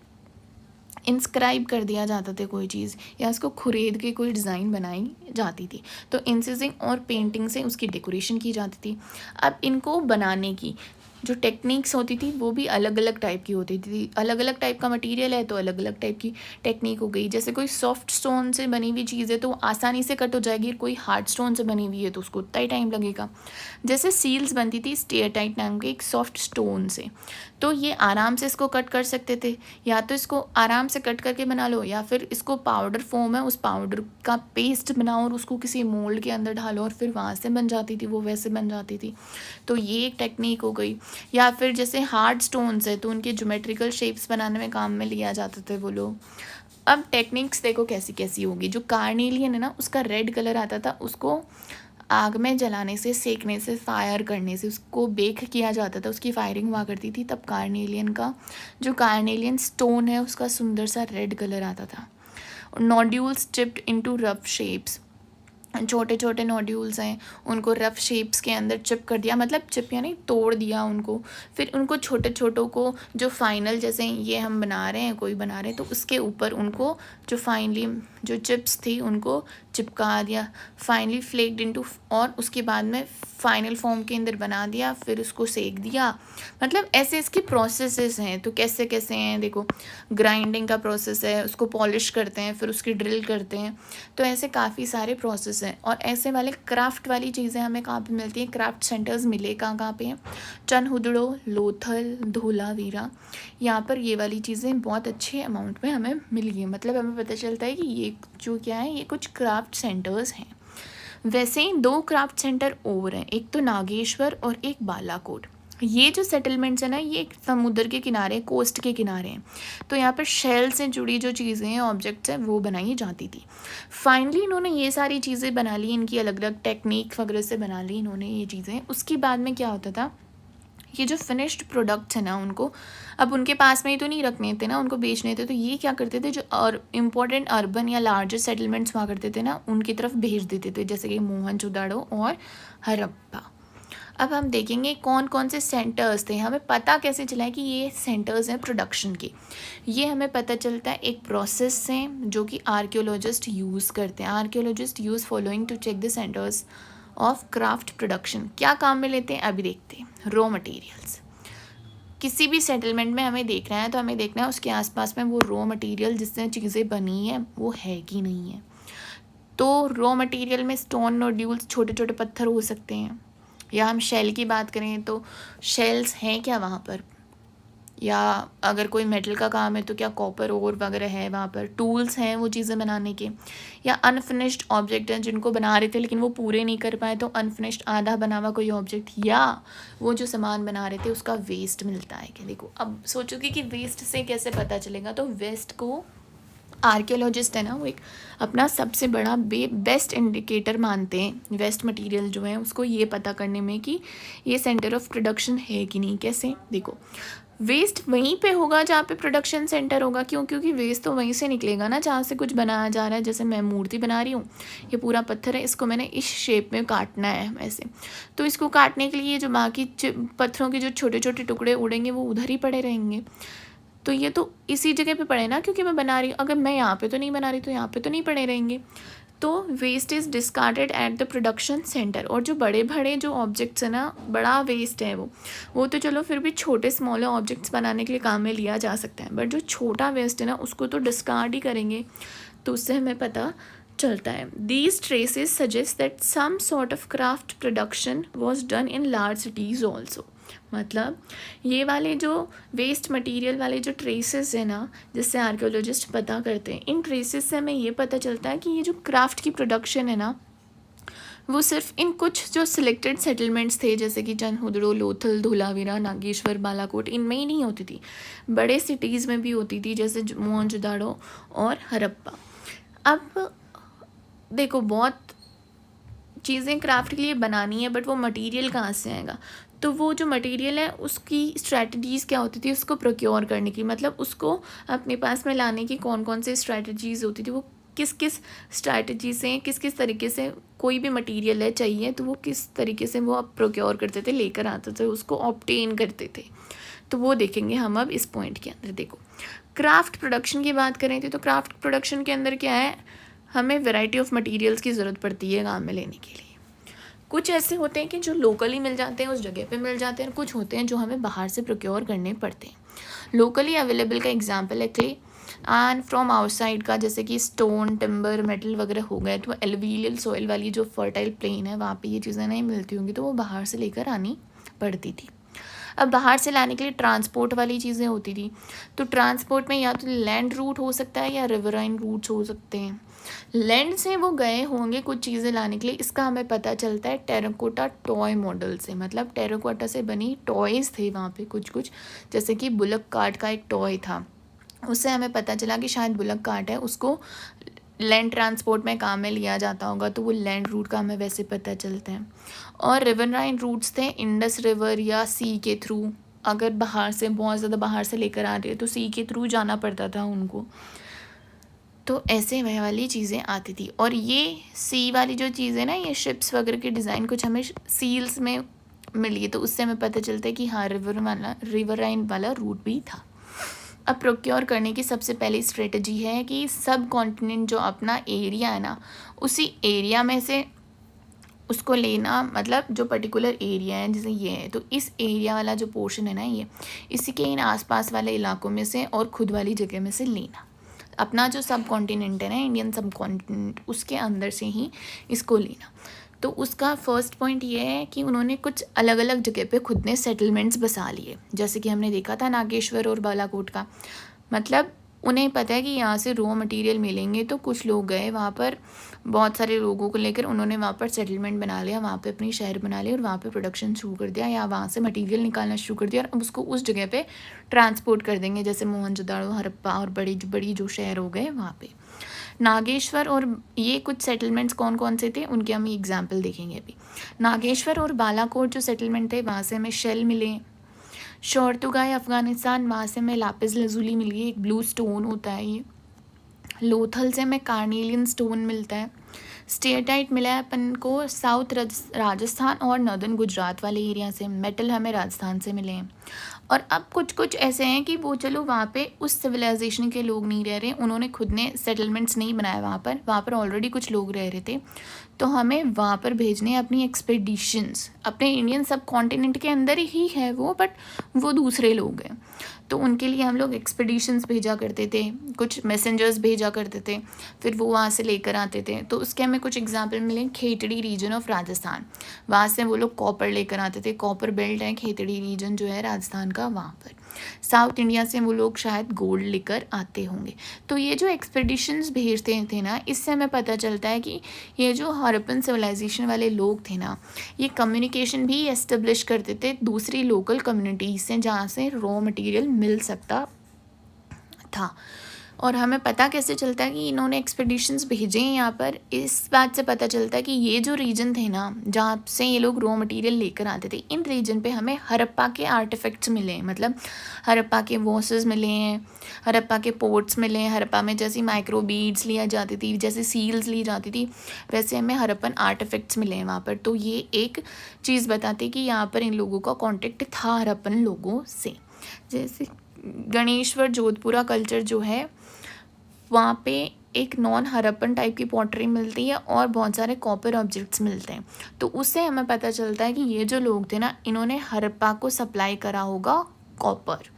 इंस्क्राइब कर दिया जाता था कोई चीज़, या उसको खुरेद के कोई डिज़ाइन बनाई जाती थी। तो इंसिजिंग और पेंटिंग से उसकी डेकोरेशन की जाती थी। अब इनको बनाने की जो टेक्निक्स होती थी वो भी अलग अलग टाइप की होती थी, अलग अलग टाइप का मटेरियल है तो अलग अलग टाइप की टेक्निक हो गई। जैसे कोई सॉफ्ट स्टोन से बनी हुई चीज़ है तो आसानी से कट हो जाएगी, कोई हार्ड स्टोन से बनी हुई है तो उसको उतना ही टाइम लगेगा। जैसे सील्स बनती थी स्टेयरटाइट नाम के एक सॉफ्ट स्टोन से, तो ये आराम से इसको कट कर सकते थे, या तो इसको आराम से कट करके बना लो, या फिर इसको पाउडर फॉर्म है उस पाउडर का पेस्ट बनाओ और उसको किसी मोल्ड के अंदर डालो और फिर वहाँ से बन जाती थी, वो वैसे बन जाती थी। तो ये एक टेक्निक हो गई। या फिर जैसे हार्ड स्टोन्स है तो उनके ज्योमेट्रिकल शेप्स बनाने में काम में लिया जाते थे वो लोग। अब टेक्निक्स देखो कैसी कैसी होगी। जो कार्नेलियन है ना, उसका रेड कलर आता था, उसको आग में जलाने से, सेकने से, फायर करने से उसको बेक किया जाता था, उसकी फायरिंग हुआ करती थी, तब कार्नेलियन का जो कार्नेलियन स्टोन है उसका सुंदर सा रेड कलर आता था। Nodules chipped into rough shapes, छोटे छोटे नोड्यूल्स हैं उनको रफ शेप्स के अंदर चिप कर दिया, मतलब चिप यानी तोड़ दिया उनको, फिर उनको छोटे छोटों को जो फाइनल जैसे ये हम बना रहे हैं, कोई बना रहे हैं, तो उसके ऊपर उनको जो फाइनली जो चिप्स थी उनको चिपका दिया, फाइनली फ्लेक्ड इनटू, और उसके बाद में फाइनल फॉर्म के अंदर बना दिया, फिर उसको सेक दिया। मतलब ऐसे इसके प्रोसेसेस हैं। तो कैसे कैसे हैं देखो, ग्राइंडिंग का प्रोसेस है, उसको पॉलिश करते हैं, फिर उसकी ड्रिल करते हैं, तो ऐसे काफ़ी सारे प्रोसेस हैं। और ऐसे वाले क्राफ्ट वाली चीज़ें हमें कहाँ पे मिलती हैं, क्राफ्ट सेंटर्स मिले कहाँ पे हैं, चनहुद्रो, लोथल, धोलावीरा, यहाँ पर ये वाली चीज़ें बहुत अच्छे अमाउंट में हमें मिल गई। मतलब हमें पता चलता है कि ये जो क्या है, ये कुछ क्राफ्ट सेंटर्स हैं। वैसे ही 2 क्राफ्ट सेंटर और हैं, एक तो नागेश्वर और एक बालाकोट। ये जो सेटलमेंट्स है ना, ये एक समुद्र के किनारे, कोस्ट के किनारे हैं। तो यहाँ पर शेल से जुड़ी जो चीज़ें हैं, ऑब्जेक्ट्स हैं, वो बनाई जाती थी। फाइनली इन्होंने ये सारी चीज़ें बना ली, इनकी अलग अलग टेक्निक वगैरह से बना ली इन्होंने ये चीज़ें। उसके बाद में क्या होता था, ये जो फिनिश्ड प्रोडक्ट्स है ना, उनको अब उनके पास में ही तो नहीं रखने थे ना, उनको बेचने थे। तो ये क्या करते थे, जो और इम्पोर्टेंट अर्बन या लार्जर सेटलमेंट्स हुआ करते थे ना, उनकी तरफ भेज देते थे, जैसे कि मोहनजोदाड़ो और हड़प्पा। अब हम देखेंगे कौन कौन से सेंटर्स थे। हमें पता कैसे चला है कि ये सेंटर्स हैं प्रोडक्शन के, ये हमें पता चलता है एक प्रोसेस से जो कि आर्कियोलॉजिस्ट यूज़ करते हैं। Archaeologist use following to check the centres of craft production. क्या काम में लेते हैं अभी देखते हैं। रॉ मटेरियल्स, किसी भी सेटलमेंट में हमें देखना है तो हमें देखना है उसके आसपास में वो रॉ मटेरियल जिससे चीज़ें बनी है वो है कि नहीं है। तो रॉ मटेरियल में स्टोन नोड्यूल्स, छोटे छोटे पत्थर हो सकते हैं, या हम शेल की बात करें तो शेल्स हैं क्या वहाँ पर, या अगर कोई मेटल का काम है तो क्या कॉपर ओर वगैरह है वहाँ पर। टूल्स हैं वो चीज़ें बनाने के, या अनफिनिश्ड ऑब्जेक्ट हैं जिनको बना रहे थे लेकिन वो पूरे नहीं कर पाए, तो अनफिनिश्ड आधा बना हुआ कोई ऑब्जेक्ट, या वो जो सामान बना रहे थे उसका वेस्ट मिलता है क्या। देखो अब सोचोगे कि वेस्ट से कैसे पता चलेगा, तो वेस्ट को आर्कियोलॉजिस्ट है ना, वो एक अपना सबसे बड़ा बेस्ट इंडिकेटर मानते हैं वेस्ट मटेरियल जो है उसको, ये पता करने में कि ये सेंटर ऑफ प्रोडक्शन है कि नहीं। कैसे, देखो वेस्ट वहीं पे होगा जहाँ पे प्रोडक्शन सेंटर होगा। क्यों, क्योंकि वेस्ट तो वहीं से निकलेगा ना जहाँ से कुछ बनाया जा रहा है। जैसे मैं मूर्ति बना रही हूँ, ये पूरा पत्थर है, इसको मैंने इस शेप में काटना है ऐसे, तो इसको काटने के लिए जो बाकी पत्थरों के जो छोटे छोटे टुकड़े उड़ेंगे वो उधर ही पड़े रहेंगे। तो ये तो इसी जगह पे पड़े ना, क्योंकि मैं बना रही हूँ। अगर मैं यहाँ पे तो नहीं बना रही तो यहाँ पे तो नहीं पड़े रहेंगे। तो waste is discarded at the production centre. और जो बड़े बड़े जो ऑब्जेक्ट्स है ना, बड़ा वेस्ट है वो तो चलो फिर भी छोटे स्मॉलर ऑब्जेक्ट्स बनाने के लिए काम में लिया जा सकता है, बट जो छोटा वेस्ट है ना उसको तो डिस्कार्ड ही करेंगे। तो उससे हमें पता चलता है these traces suggest that some sort of craft production was done in large cities also. मतलब ये वाले जो वेस्ट मटेरियल वाले जो ट्रेसेस है ना, जिससे आर्कियोलॉजिस्ट पता करते हैं, इन ट्रेसेस से हमें ये पता चलता है कि ये जो क्राफ्ट की प्रोडक्शन है ना, वो सिर्फ इन कुछ जो सिलेक्टेड सेटलमेंट्स थे, जैसे कि चनहुदड़ो, लोथल, धोलावीरा, नागेश्वर, बालाकोट, इनमें ही नहीं होती थी, बड़े सिटीज़ में भी होती थी, जैसे मोहनजोदाड़ो और हड़प्पा। अब देखो बहुत चीज़ें क्राफ्ट के लिए बनानी है, बट वो मटेरियल कहाँ से आएगा। तो वो जो मटेरियल है उसकी स्ट्रैटेजीज़ क्या होती थी उसको प्रोक्योर करने की, मतलब उसको अपने पास में लाने की कौन कौन से स्ट्रैटेजीज़ होती थी, वो किस किस स्ट्रैटेजी से, किस किस तरीके से कोई भी मटेरियल है चाहिए तो वो किस तरीके से वो आप प्रोक्योर करते थे, लेकर आते थे, उसको ऑब्टेन करते थे। तो वो देखेंगे हम अब इस पॉइंट के अंदर। देखो क्राफ्ट प्रोडक्शन की बात करें तो क्राफ्ट प्रोडक्शन के अंदर क्या है, हमें वैरायटी ऑफ मटेरियल्स की ज़रूरत पड़ती है काम में लेने के लिए। कुछ ऐसे होते हैं कि जो लोकली मिल जाते हैं, उस जगह पे मिल जाते हैं, कुछ होते हैं जो हमें बाहर से प्रोक्योर करने पड़ते हैं। लोकली अवेलेबल का एग्जांपल है क्ले, एंड फ्रॉम आउटसाइड का जैसे कि स्टोन, टिम्बर, मेटल वगैरह हो गए। तो एलुवियल सॉइल वाली जो फर्टाइल प्लेन है वहाँ पे ये चीज़ें नहीं मिलती होंगी, तो वो बाहर से लेकर आनी पड़ती थी। अब बाहर से लाने के लिए ट्रांसपोर्ट वाली चीज़ें होती थी, तो ट्रांसपोर्ट में या तो लैंड रूट हो सकता है या रिवराइन रूट्स हो सकते हैं। लैंड से वो गए होंगे कुछ चीज़ें लाने के लिए, इसका हमें पता चलता है टेराकोटा टॉय मॉडल से। मतलब टेराकोटा से बनी टॉयज़ थे वहाँ पे कुछ कुछ, जैसे कि बुलक कार्ट का एक टॉय था, उससे हमें पता चला कि शायद बुलक कार्ट है, उसको लैंड ट्रांसपोर्ट में काम में लिया जाता होगा, तो वो लैंड रूट का हमें वैसे पता चलता है। और रिवराइन रूट्स थे इंडस रिवर या सी के थ्रू, अगर बाहर से बहुत ज़्यादा बाहर से लेकर आ रहे हैं तो सी के थ्रू जाना पड़ता था उनको। तो ऐसे वह वाली चीज़ें आती थी। और ये सी वाली जो चीज़ें ना, ये शिप्स वगैरह के डिज़ाइन कुछ हमें सील्स में मिली, तो उससे हमें पता चलता है कि हाँ रिवराइन वाला रूट भी था। अब प्रोक्योर करने की सबसे पहली स्ट्रेटजी है कि सब कॉन्टिनेंट जो अपना एरिया है ना, उसी एरिया में से उसको लेना, मतलब जो पर्टिकुलर एरिया है जैसे ये है, तो इस एरिया वाला जो पोर्शन है ना, ये इसी के इन आसपास वाले इलाकों में से और खुद वाली जगह में से लेना। अपना जो सब कॉन्टिनेंट है ना, इंडियन सब कॉन्टिनेंट, उसके अंदर से ही इसको लेना। तो उसका फर्स्ट पॉइंट ये है कि उन्होंने कुछ अलग अलग जगह पे खुद ने सेटलमेंट्स बसा लिए, जैसे कि हमने देखा था नागेश्वर और बालाकोट का। मतलब उन्हें पता है कि यहाँ से रॉ मटेरियल मिलेंगे, तो कुछ लोग गए वहाँ पर, बहुत सारे लोगों को लेकर उन्होंने वहाँ पर सेटलमेंट बना लिया, वहाँ पे अपनी शहर बना लिया और वहाँ पे प्रोडक्शन शुरू कर दिया, या वहाँ से मटेरियल निकालना शुरू कर दिया और अब उसको उस जगह पे ट्रांसपोर्ट कर देंगे, जैसे मोहनजोदड़ो, हड़प्पा और बड़ी बड़ी जो शहर हो गए वहाँ पे। नागेश्वर और ये कुछ सेटलमेंट्स कौन कौन से थे उनके हम एग्जाम्पल देखेंगे अभी। नागेश्वर और बालाकोट जो सेटलमेंट थे, वहाँ से हमें शेल मिले। शोरतुगाई अफ़गानिस्तान, वहाँ से हमें लापिस लजुली मिली, एक ब्लू स्टोन होता है ये। लोथल से हमें कार्नेलियन स्टोन मिलता है। स्टेटाइट मिला है अपन को साउथ राजस्थान और नॉर्दर्न गुजरात वाले एरिया से। मेटल हमें राजस्थान से मिले हैं। और अब कुछ कुछ ऐसे हैं कि वो चलो वहाँ पे उस सिविलाइजेशन के लोग नहीं रह रहे, उन्होंने खुद ने सेटलमेंट्स नहीं बनाया वहाँ पर ऑलरेडी कुछ लोग रह रहे थे, तो हमें वहाँ पर भेजने हैं अपनी एक्सपेडिशंस। अपने इंडियन सब कॉन्टिनेंट के अंदर ही है वो, बट वो दूसरे लोग हैं, तो उनके लिए हम लोग एक्सपेडिशंस भेजा करते थे, कुछ मैसेंजर्स भेजा करते थे, फिर वो वहाँ से लेकर आते थे। तो उसके हमें कुछ एग्जाम्पल मिले। खेतड़ी रीजन ऑफ राजस्थान, वहाँ से वो लोग कॉपर लेकर आते थे, कॉपर बेल्ट है खेतड़ी रीजन जो है राजस्थान का, वहाँ पर। साउथ इंडिया से वो लोग शायद गोल्ड लेकर आते होंगे। तो ये जो एक्सपेडिशंस भेजते थे ना, इससे हमें पता चलता है कि ये जो हड़प्पन सिविलाइजेशन वाले लोग थे ना, ये कम्युनिकेशन भी एस्टेब्लिश करते थे दूसरी लोकल कम्युनिटीज से, जहाँ से रॉ मटेरियल मिल सकता था। और हमें पता कैसे चलता है कि इन्होंने एक्सपेडिशंस भेजे हैं यहाँ पर, इस बात से पता चलता है कि ये जो रीजन थे ना जहाँ से ये लोग रॉ मटेरियल लेकर आते थे, इन रीजन पे हमें हड़प्पा के आर्टिफैक्ट्स मिले हैं, मतलब हड़प्पा के वॉसेस मिले हैं, हड़प्पा के पोर्ट्स मिले हैं। हड़प्पा में जैसी माइक्रो बीड्स लिया जाती थी, जैसे सील्स ली जाती थी, वैसे हमें हड़प्पन आर्टिफैक्ट्स मिले हैं वहाँ पर। तो ये एक चीज़ बताती कि यहाँ पर इन लोगों का कॉन्टेक्ट था हड़प्पन लोगों से। जैसे गणेश्वर जोधपुरा कल्चर जो है, वहाँ पे एक नॉन हड़प्पन टाइप की पॉटरी मिलती है और बहुत सारे कॉपर ऑब्जेक्ट्स मिलते हैं। तो उससे हमें पता चलता है कि ये जो लोग थे ना, इन्होंने हड़प्पा को सप्लाई करा होगा कॉपर।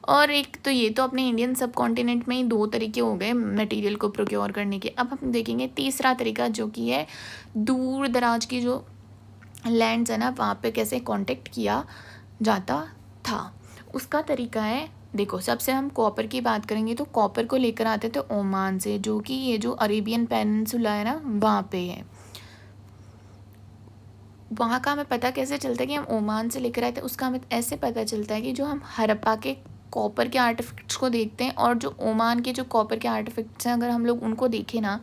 और एक तो ये तो अपने इंडियन सब कॉन्टिनेंट में ही दो तरीके हो गए मटेरियल को प्रोक्योर करने के। अब हम देखेंगे तीसरा तरीका, जो कि है दूर दराज की जो लैंड्स है ना, वहाँ पे कैसे कांटेक्ट किया जाता था। उसका तरीका है, देखो सबसे हम कॉपर की बात करेंगे तो कॉपर को लेकर आते थे ओमान से, जो कि ये जो अरेबियन पेनिनसुला है ना वहाँ पे है। वहाँ का हमें पता कैसे चलता है कि हम ओमान से लेकर आए थे, उसका हमें ऐसे पता चलता है कि जो हम हड़प्पा के कॉपर के आर्टिफैक्ट्स को देखते हैं और जो ओमान के जो कॉपर के आर्टिफैक्ट्स हैं, अगर हम लोग उनको देखें ना,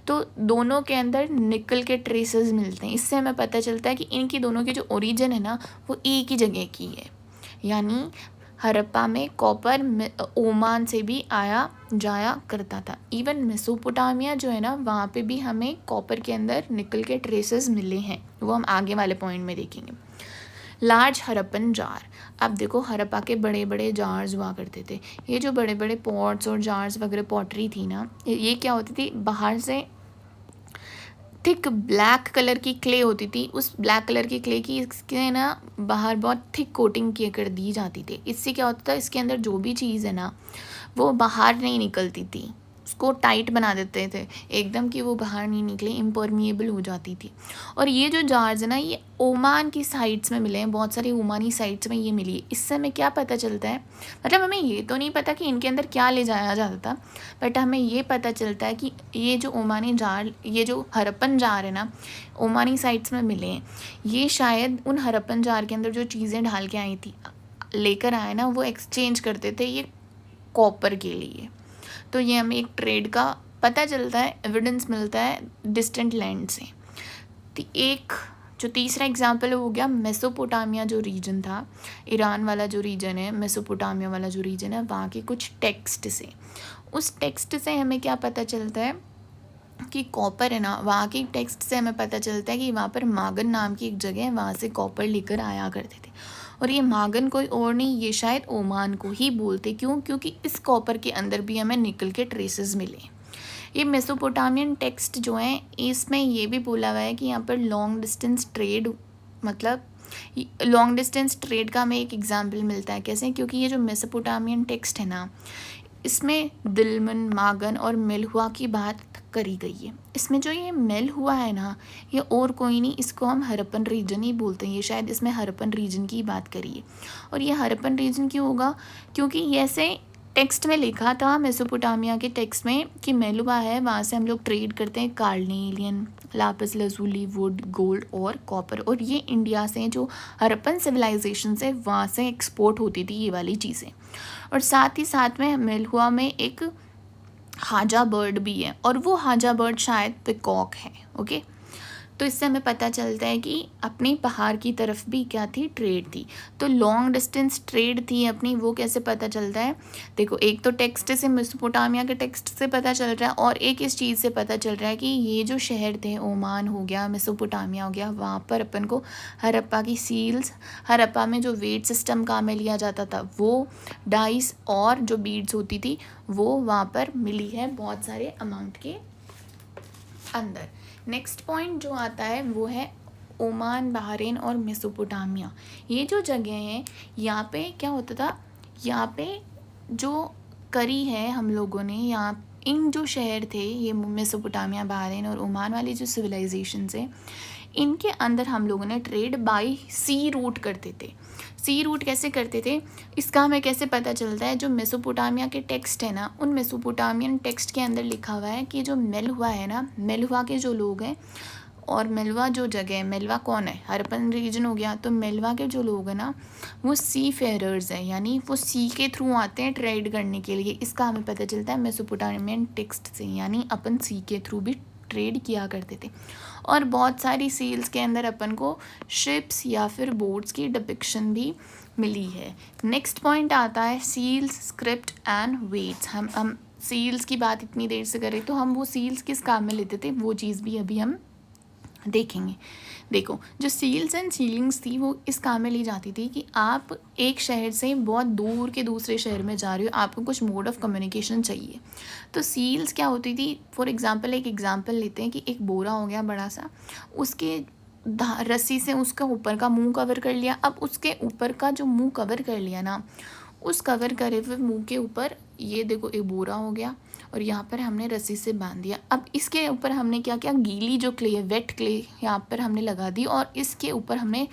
तो दोनों के अंदर निकल के ट्रेसेस मिलते हैं। इससे हमें पता चलता है कि इनकी दोनों की जो ओरिजिन है ना, वो एक ही जगह की है। यानी हड़प्पा में कॉपर ओमान से भी आया जाया करता था। इवन मेसोपोटामिया जो है ना, वहाँ पे भी हमें कॉपर के अंदर निकल के ट्रेसेस मिले हैं, वो हम आगे वाले पॉइंट में देखेंगे। लार्ज हड़प्पन जार, अब देखो हड़प्पा के बड़े बड़े जार्स हुआ करते थे। ये जो बड़े बड़े पॉट्स और जार्स वगैरह पॉटरी थी ना, ये क्या होती थी, बाहर से थिक ब्लैक कलर की क्ले होती थी, उस ब्लैक कलर की क्ले की इसके ना बाहर बहुत थिक कोटिंग किए कर दी जाती थी। इससे क्या होता था, इसके अंदर जो भी चीज़ है ना वो बाहर नहीं निकलती थी, उसको टाइट बना देते थे एकदम कि वो बाहर नहीं निकले, इम्परमिएबल हो जाती थी। और ये जो जार्स है ना, ये ओमान की साइट्स में मिले हैं, बहुत सारी ओमानी साइट्स में ये मिली है। इससे हमें क्या पता चलता है, मतलब हमें ये तो नहीं पता कि इनके अंदर क्या ले जाया जाता था, बट हमें ये पता चलता है कि ये जो ओमानी जार, ये जो हड़प्पन जार है ना, ओमानी साइट्स में मिले हैं। ये शायद उन हड़प्पन जार के अंदर जो चीज़ें ढाल के आई थी, लेकर आए ना, वो एक्सचेंज करते थे ये कॉपर के लिए। तो ये हमें एक ट्रेड का पता चलता है, एविडेंस मिलता है डिस्टेंट लैंड से। तो एक जो तीसरा एग्जाम्पल हो गया मेसोपोटामिया जो रीजन था, ईरान वाला जो रीजन है, मेसोपोटामिया वाला जो रीजन है, वहाँ के कुछ टेक्स्ट से, उस टेक्स्ट से हमें क्या पता चलता है कि कॉपर है ना, वहाँ के टेक्स्ट से हमें पता चलता है कि वहाँ पर मागन नाम की एक जगह है, वहाँ से कॉपर लेकर आया करते थे। और ये मागन कोई और नहीं, ये शायद ओमान को ही बोलते। क्यों? क्योंकि इस कॉपर के अंदर भी हमें निकल के ट्रेसेस मिले। ये मेसोपोटामियन टेक्स्ट जो हैं, इसमें ये भी बोला हुआ है कि यहाँ पर लॉन्ग डिस्टेंस ट्रेड, मतलब लॉन्ग डिस्टेंस ट्रेड का हमें एक एग्जाम्पल मिलता है। कैसे? क्योंकि ये जो मेसोपोटामियन टेक्स्ट है ना, इसमें दिलमन, मागन और मेलहुआ की बात करी गई है। इसमें जो ये मेलहुआ है ना, ये और कोई नहीं, इसको हम हड़प्पन रीजन ही बोलते हैं। ये शायद इसमें हड़प्पन रीजन की बात करी है। और ये हड़प्पन रीजन क्यों होगा? क्योंकि ऐसे टेक्स्ट में लिखा था मेसोपोटामिया के टेक्स्ट में कि मेलुआ है, वहाँ से हम लोग ट्रेड करते हैं carnelian, lapis lazuli, would, gold और कॉपर, और ये इंडिया से जो हरप्पन सिविलाइजेशन से वहाँ से एक्सपोर्ट होती थी ये वाली चीज़ें। और साथ ही साथ में मेलुआ में एक हाजा बर्ड भी है, और वो हाजा बर्ड शायद पिकॉक है। ओके, तो इससे हमें पता चलता है कि अपनी पहाड़ की तरफ भी क्या थी, ट्रेड थी। तो लॉन्ग डिस्टेंस ट्रेड थी अपनी, वो कैसे पता चलता है? देखो, एक तो टेक्स्ट से, मेसोपोटामिया के टेक्स्ट से पता चल रहा है, और एक इस चीज़ से पता चल रहा है कि ये जो शहर थे, ओमान हो गया, मेसोपोटामिया हो गया, वहाँ पर अपन को हड़प्पा की सील्स, हड़प्पा में जो वेट सिस्टम काम में लिया जाता था वो, डाइस और जो बीड्स होती थी वो वहाँ पर मिली है बहुत सारे अमाउंट के अंदर। नेक्स्ट पॉइंट जो आता है वो है ओमान, बहरीन और मेसोपोटामिया। ये जो जगह हैं यहाँ पे क्या होता था, यहाँ पे जो करी है हम लोगों ने, यहाँ इन जो शहर थे ये मेसोपोटामिया, बहरीन और ओमान वाली जो सिविलाइजेशन है, इनके अंदर हम लोगों ने ट्रेड बाय सी रूट करते थे। सी रूट कैसे करते थे इसका हमें कैसे पता चलता है? जो मेसोपोटामिया के टेक्स्ट है ना, उन मेसोपोटामियन टेक्स्ट के अंदर लिखा हुआ है कि जो मेलुआ है ना, मेलुआ के जो लोग हैं, और मेलुआ जो जगह है, मेलुआ कौन है, हरप्पन रीजन हो गया, तो मेलुआ के जो लोग हैं ना वो सी फेयरर्स हैं, यानी वो सी के थ्रू आते हैं ट्रेड करने के लिए। इसका हमें पता चलता है मेसोपोटामियन टेक्स्ट से, यानी अपन सी के थ्रू भी ट्रेड किया करते थे। और बहुत सारी सील्स के अंदर अपन को शिप्स या फिर बोट्स की डिपिक्शन भी मिली है। नेक्स्ट पॉइंट आता है सील्स, स्क्रिप्ट एंड वेट्स। हम सील्स की बात इतनी देर से करें तो हम वो सील्स किस काम में लेते थे वो चीज़ भी अभी हम देखेंगे। देखो, जो सील्स एंड सीलिंग्स थी वो इस काम में ली जाती थी कि आप एक शहर से बहुत दूर के दूसरे शहर में जा रहे हो, आपको कुछ मोड ऑफ कम्युनिकेशन चाहिए। तो सील्स क्या होती थी, फॉर एग्जांपल एक एग्जांपल लेते हैं कि एक बोरा हो गया बड़ा सा, उसके रस्सी से उसका ऊपर का मुंह कवर कर लिया। अब उसके ऊपर का जो मुंह कवर कर लिया ना, उस कवर करे हुए मुंह के ऊपर ये देखो एक बोरा हो गया, और यहाँ पर हमने रस्सी से बांध दिया। अब इसके ऊपर हमने क्या किया, गीली जो क्ले है, वेट क्ले यहाँ पर हमने लगा दी, और इसके ऊपर हमने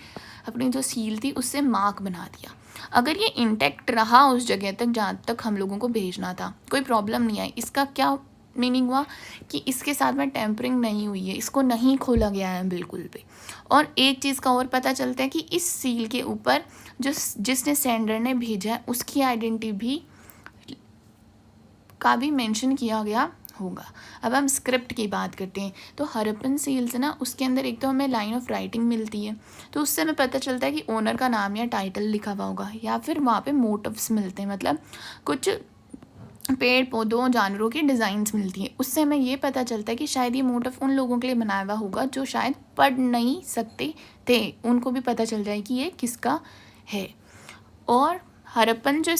अपनी जो सील थी उससे मार्क बना दिया। अगर ये इंटैक्ट रहा उस जगह तक जहाँ तक हम लोगों को भेजना था, कोई प्रॉब्लम नहीं आई। इसका क्या मीनिंग हुआ कि इसके साथ में टेम्परिंग नहीं हुई है, इसको नहीं खोला गया है बिल्कुल भी। और एक चीज़ का और पता चलता है कि इस सील के ऊपर जो जिसने सेंडर ने भेजा है उसकी आइडेंटिटी भी का भी मेंशन किया गया होगा। अब हम स्क्रिप्ट की बात करते हैं, तो हरप्पन सील्स ना, उसके अंदर एक तो हमें लाइन ऑफ राइटिंग मिलती है, तो उससे हमें पता चलता है कि ओनर का नाम या टाइटल लिखा हुआ होगा, या फिर वहाँ पे मोटिव्स मिलते हैं, मतलब कुछ पेड़ पौधों जानवरों की डिज़ाइंस मिलती हैं। उससे हमें ये पता चलता है कि शायद ये मोटिव उन लोगों के लिए बनाया हुआ होगा जो शायद पढ़ नहीं सकते थे, उनको भी पता चल जाए कि ये किसका है। और हरप्पन जो